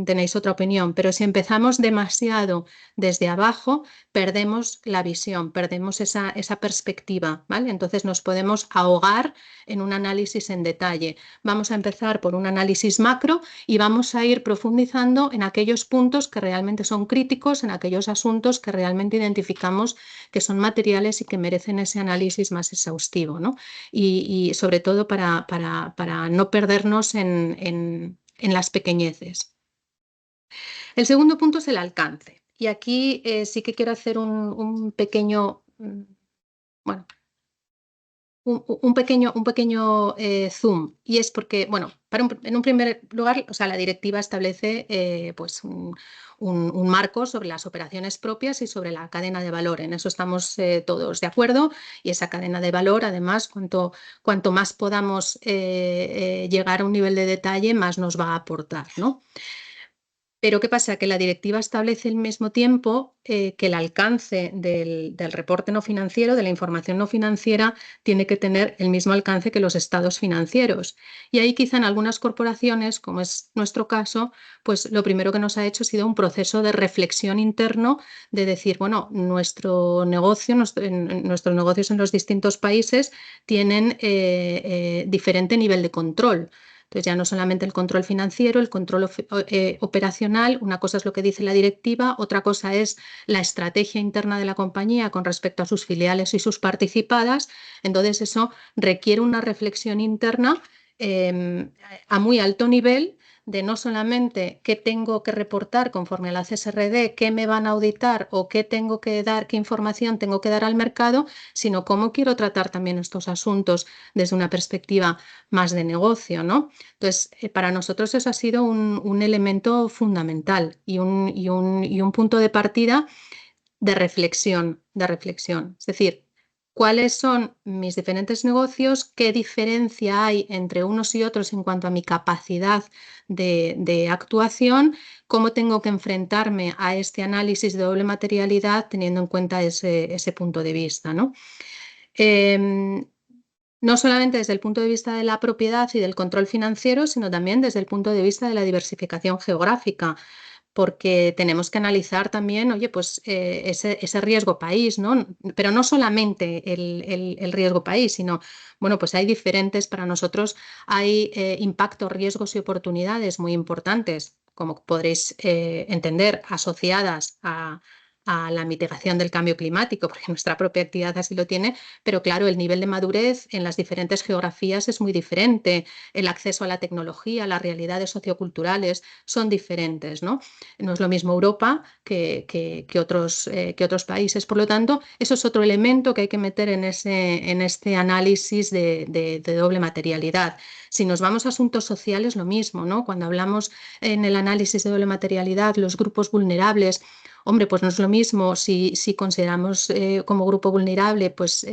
tenéis otra opinión, pero si empezamos demasiado desde abajo, perdemos la visión, perdemos esa perspectiva, ¿vale? Entonces nos podemos ahogar en un análisis en detalle. Vamos a empezar por un análisis macro y vamos a ir profundizando en aquellos puntos que realmente son críticos, en aquellos asuntos que realmente identificamos que son materiales y que merecen ese análisis más exhaustivo, ¿no? Y sobre todo para no perdernos en las pequeñeces. El segundo punto es el alcance. Y aquí sí que quiero hacer un pequeño, bueno, un pequeño zoom, y es porque, bueno, en un primer lugar, o sea, la directiva establece pues un marco sobre las operaciones propias y sobre la cadena de valor. En eso estamos todos de acuerdo, y esa cadena de valor, además, cuanto más podamos llegar a un nivel de detalle, más nos va a aportar, ¿no? Pero ¿qué pasa? Que la directiva establece al mismo tiempo que el alcance del reporte no financiero, de la información no financiera, tiene que tener el mismo alcance que los estados financieros. Y ahí quizá en algunas corporaciones, como es nuestro caso, pues lo primero que nos ha hecho ha sido un proceso de reflexión interno de decir, bueno, nuestros negocios en los distintos países tienen diferente nivel de control. Entonces ya no solamente el control financiero, el control operacional, una cosa es lo que dice la directiva, otra cosa es la estrategia interna de la compañía con respecto a sus filiales y sus participadas. Entonces eso requiere una reflexión interna a muy alto nivel, de no solamente qué tengo que reportar conforme a la CSRD, qué me van a auditar o qué tengo que dar, qué información tengo que dar al mercado, sino cómo quiero tratar también estos asuntos desde una perspectiva más de negocio, ¿no? Entonces, para nosotros eso ha sido un elemento fundamental y un punto de partida de reflexión. Es decir, ¿cuáles son mis diferentes negocios? ¿Qué diferencia hay entre unos y otros en cuanto a mi capacidad de actuación? ¿Cómo tengo que enfrentarme a este análisis de doble materialidad teniendo en cuenta ese punto de vista, ¿no? No solamente desde el punto de vista de la propiedad y del control financiero, sino también desde el punto de vista de la diversificación geográfica, porque tenemos que analizar también, oye, pues ese riesgo país, ¿no? Pero no solamente el riesgo país, sino, bueno, pues hay diferentes, para nosotros hay impactos, riesgos y oportunidades muy importantes, como podréis entender, asociadas a a la mitigación del cambio climático, porque nuestra propia actividad así lo tiene, pero claro, el nivel de madurez en las diferentes geografías es muy diferente, el acceso a la tecnología, las realidades socioculturales son diferentes, ¿no? No es lo mismo Europa que otros países. Por lo tanto, eso es otro elemento que hay que meter en este análisis de doble materialidad. Si nos vamos a asuntos sociales, lo mismo, ¿no? Cuando hablamos en el análisis de doble materialidad, los grupos vulnerables, hombre, pues no es lo mismo si consideramos como grupo vulnerable pues,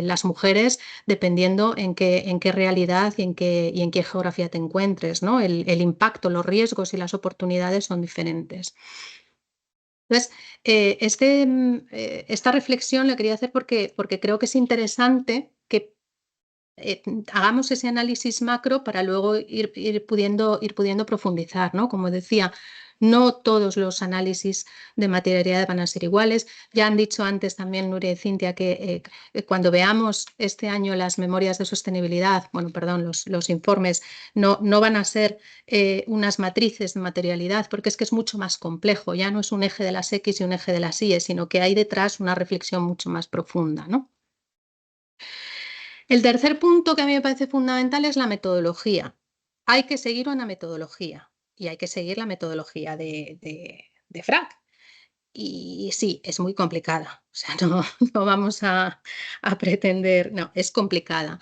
las mujeres, dependiendo en qué realidad y en qué geografía te encuentres, ¿no? El impacto, los riesgos y las oportunidades son diferentes. Entonces, esta reflexión la quería hacer porque creo que es interesante que hagamos ese análisis macro para luego ir pudiendo profundizar, ¿no? Como decía, no todos los análisis de materialidad van a ser iguales. Ya han dicho antes también Nuria y Cintia que cuando veamos este año las memorias de sostenibilidad, bueno, perdón, los informes, no van a ser unas matrices de materialidad, porque es que es mucho más complejo. Ya no es un eje de las X y un eje de las Y, sino que hay detrás una reflexión mucho más profunda, ¿no? El tercer punto que a mí me parece fundamental es la metodología. Hay que seguir una metodología y hay que seguir la metodología de Frank. Y sí, es muy complicada. O sea, no vamos a pretender, no, es complicada.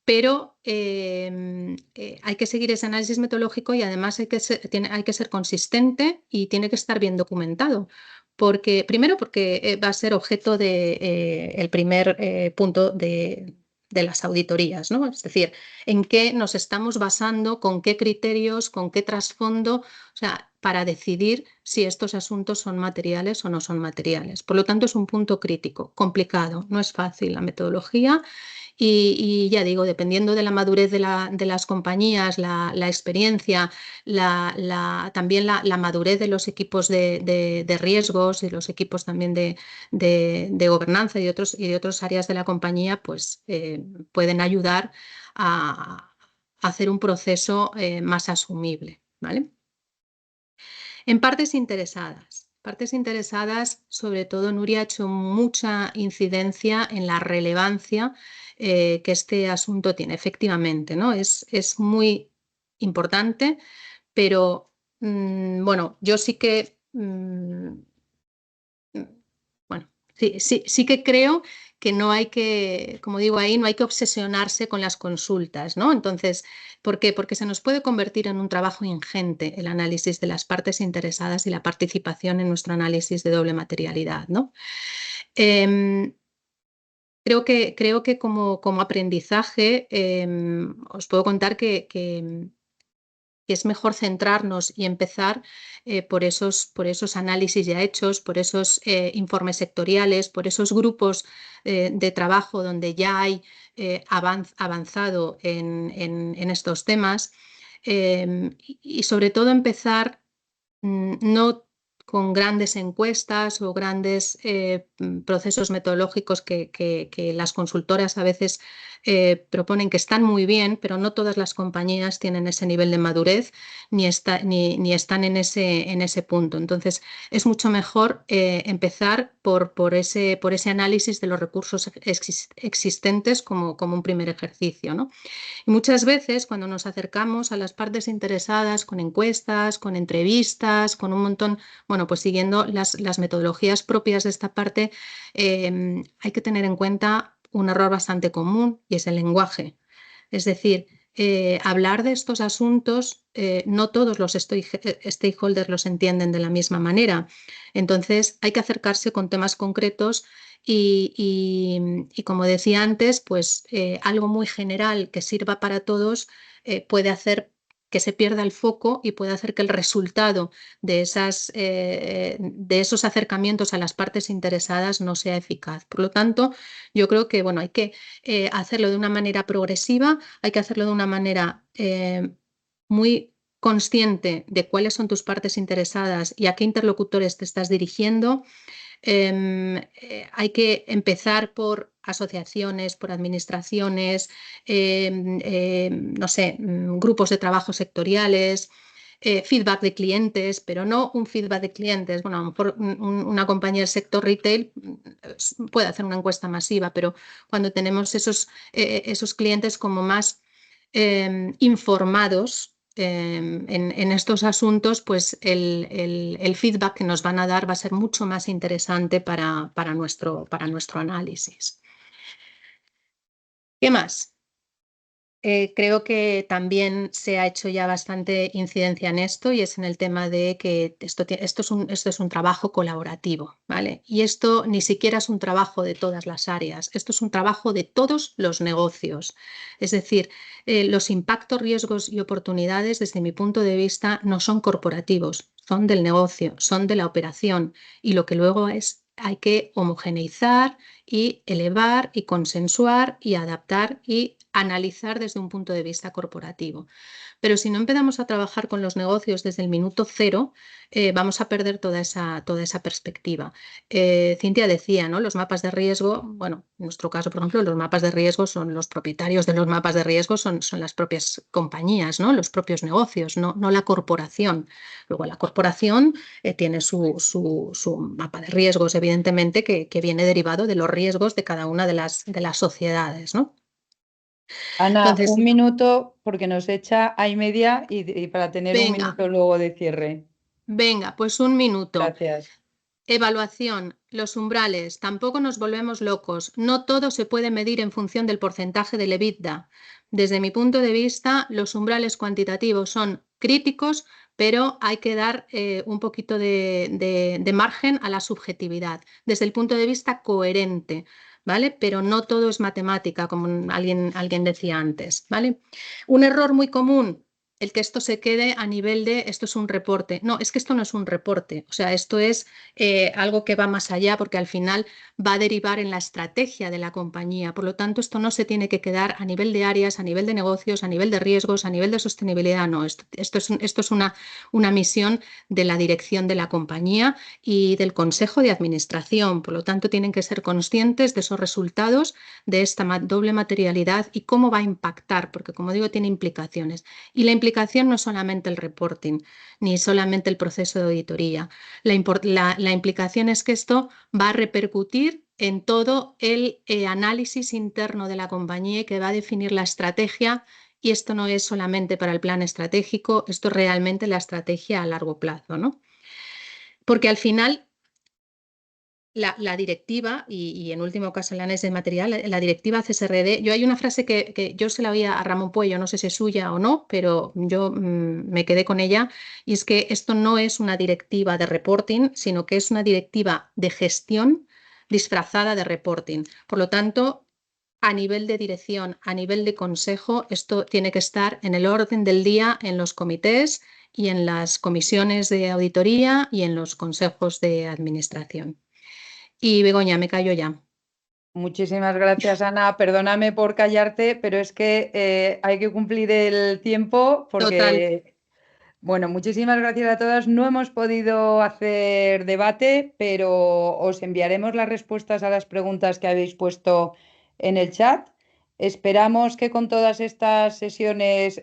Pero hay que seguir ese análisis metodológico y además hay que ser consistente y tiene que estar bien documentado. Primero porque va a ser objeto el primer punto de las auditorías, ¿no? Es decir, en qué nos estamos basando, con qué criterios, con qué trasfondo, o sea, para decidir si estos asuntos son materiales o no son materiales. Por lo tanto, es un punto crítico, complicado, no es fácil la metodología. Y ya digo, dependiendo de la madurez de las compañías, la experiencia, también la madurez de los equipos de riesgos y los equipos también de gobernanza y de otras áreas de la compañía, pues pueden ayudar a hacer un proceso más asumible, ¿vale? En partes interesadas. Partes interesadas, sobre todo Nuria ha hecho mucha incidencia en la relevancia que este asunto tiene. Efectivamente, ¿no? Es muy importante, pero bueno, yo sí que bueno, sí que creo que no hay que, como digo ahí, no hay que obsesionarse con las consultas, ¿no? Entonces, ¿por qué? Porque se nos puede convertir en un trabajo ingente el análisis de las partes interesadas y la participación en nuestro análisis de doble materialidad, ¿no? Creo que como aprendizaje os puedo contar que es mejor centrarnos y empezar por esos análisis ya hechos, por esos informes sectoriales, por esos grupos de trabajo donde ya hay avanzado en estos temas y sobre todo empezar no con grandes encuestas o grandes procesos metodológicos que las consultoras a veces proponen que están muy bien, pero no todas las compañías tienen ese nivel de madurez ni están en ese punto. Entonces, es mucho mejor empezar por ese análisis de los recursos existentes como un primer ejercicio, ¿no? Y muchas veces cuando nos acercamos a las partes interesadas con encuestas, con entrevistas, con un montón, bueno, pues siguiendo las metodologías propias de esta parte, hay que tener en cuenta un error bastante común y es el lenguaje. Es decir, hablar de estos asuntos, no todos los stakeholders los entienden de la misma manera. Entonces, hay que acercarse con temas concretos y como decía antes, pues algo muy general que sirva para todos puede hacer que se pierda el foco y puede hacer que el resultado de esos acercamientos a las partes interesadas no sea eficaz. Por lo tanto, yo creo que bueno, hay que hacerlo de una manera progresiva, hay que hacerlo de una manera muy consciente de cuáles son tus partes interesadas y a qué interlocutores te estás dirigiendo. Hay que empezar por asociaciones, por administraciones, no sé, grupos de trabajo sectoriales. feedback de clientes, pero no un feedback de clientes. Bueno, a lo mejor una compañía del sector retail puede hacer una encuesta masiva, pero cuando tenemos esos clientes como más informados en estos asuntos, pues el feedback que nos van a dar va a ser mucho más interesante para nuestro análisis. ¿Qué más? Creo que también se ha hecho ya bastante incidencia en esto y es en el tema de que esto es un trabajo colaborativo, ¿vale? Y esto ni siquiera es un trabajo de todas las áreas, esto es un trabajo de todos los negocios. Es decir, los impactos, riesgos y oportunidades, desde mi punto de vista, no son corporativos, son del negocio, son de la operación y lo que luego hay que homogeneizar y elevar y consensuar y adaptar y analizar desde un punto de vista corporativo. Pero si no empezamos a trabajar con los negocios desde el minuto cero, vamos a perder toda esa perspectiva. Cintia decía, ¿no? Los mapas de riesgo, bueno, en nuestro caso, por ejemplo, los mapas de riesgo son los propietarios de los mapas de riesgo, son las propias compañías, ¿no? Los propios negocios, no la corporación. Luego la corporación tiene su mapa de riesgos, evidentemente, que viene derivado de los riesgos de cada una de las sociedades, ¿no? Ana, Entonces, un minuto porque nos echa a y media y para tener un venga, minuto luego de cierre. venga, pues un minuto. Gracias. Evaluación, los umbrales, tampoco nos volvemos locos. No todo se puede medir en función del porcentaje del EBITDA. Desde mi punto de vista, los umbrales cuantitativos son críticos, pero hay que dar un poquito de margen a la subjetividad, desde el punto de vista coherente, ¿vale? Pero no todo es matemática, como alguien decía antes, ¿vale? Un error muy común, el que esto se quede a nivel de esto es un reporte. No, es que esto no es un reporte, o sea, esto es algo que va más allá porque al final va a derivar en la estrategia de la compañía. Por lo tanto, esto no se tiene que quedar a nivel de áreas, a nivel de negocios, a nivel de riesgos, a nivel de sostenibilidad. No, esto es una misión de la dirección de la compañía y del consejo de administración. Por lo tanto, tienen que ser conscientes de esos resultados, de esta doble materialidad y cómo va a impactar, porque como digo, tiene implicaciones. Y la implicación no es solamente el reporting, ni solamente el proceso de auditoría. La implicación es que esto va a repercutir en todo el análisis interno de la compañía y que va a definir la estrategia. Y esto no es solamente para el plan estratégico, esto es realmente la estrategia a largo plazo, ¿no? Porque al final la directiva, y en último caso el análisis de material, la directiva CSRD, hay una frase que yo se la oía a Ramón Puello, no sé si es suya o no, pero yo me quedé con ella, y es que esto no es una directiva de reporting, sino que es una directiva de gestión disfrazada de reporting. Por lo tanto, a nivel de dirección, a nivel de consejo, esto tiene que estar en el orden del día en los comités y en las comisiones de auditoría y en los consejos de administración. Y Begoña, me callo ya. Muchísimas gracias, Ana. Perdóname por callarte, pero es que hay que cumplir el tiempo porque, Total. bueno, muchísimas gracias a todas. No hemos podido hacer debate, pero os enviaremos las respuestas a las preguntas que habéis puesto en el chat. Esperamos que con todas estas sesiones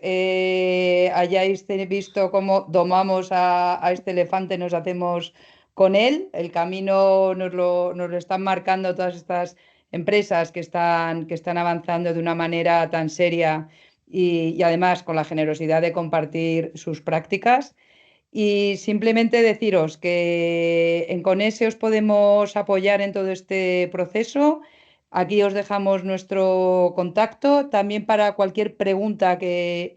hayáis visto cómo domamos a este elefante, nos hacemos con él. El camino nos lo están marcando todas estas empresas que están avanzando de una manera tan seria y además con la generosidad de compartir sus prácticas. Y simplemente deciros que en Conese os podemos apoyar en todo este proceso. Aquí os dejamos nuestro contacto. También para cualquier pregunta que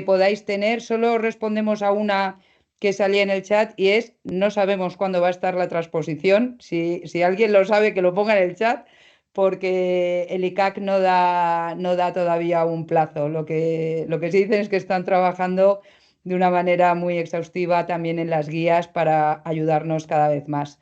podáis tener, solo respondemos a una que salía en el chat y es: no sabemos cuándo va a estar la transposición. Si alguien lo sabe, que lo ponga en el chat, porque el ICAC no da todavía un plazo. Lo que sí dicen es que están trabajando de una manera muy exhaustiva también en las guías para ayudarnos cada vez más.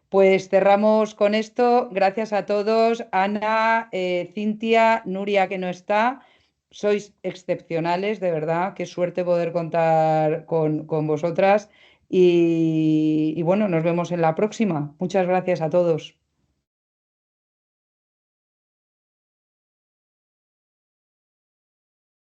Pues cerramos con esto. Gracias a todos. Ana, Cintia, Nuria, que no está. Sois excepcionales, de verdad. Qué suerte poder contar con vosotras. Y bueno, nos vemos en la próxima. Muchas gracias a todos.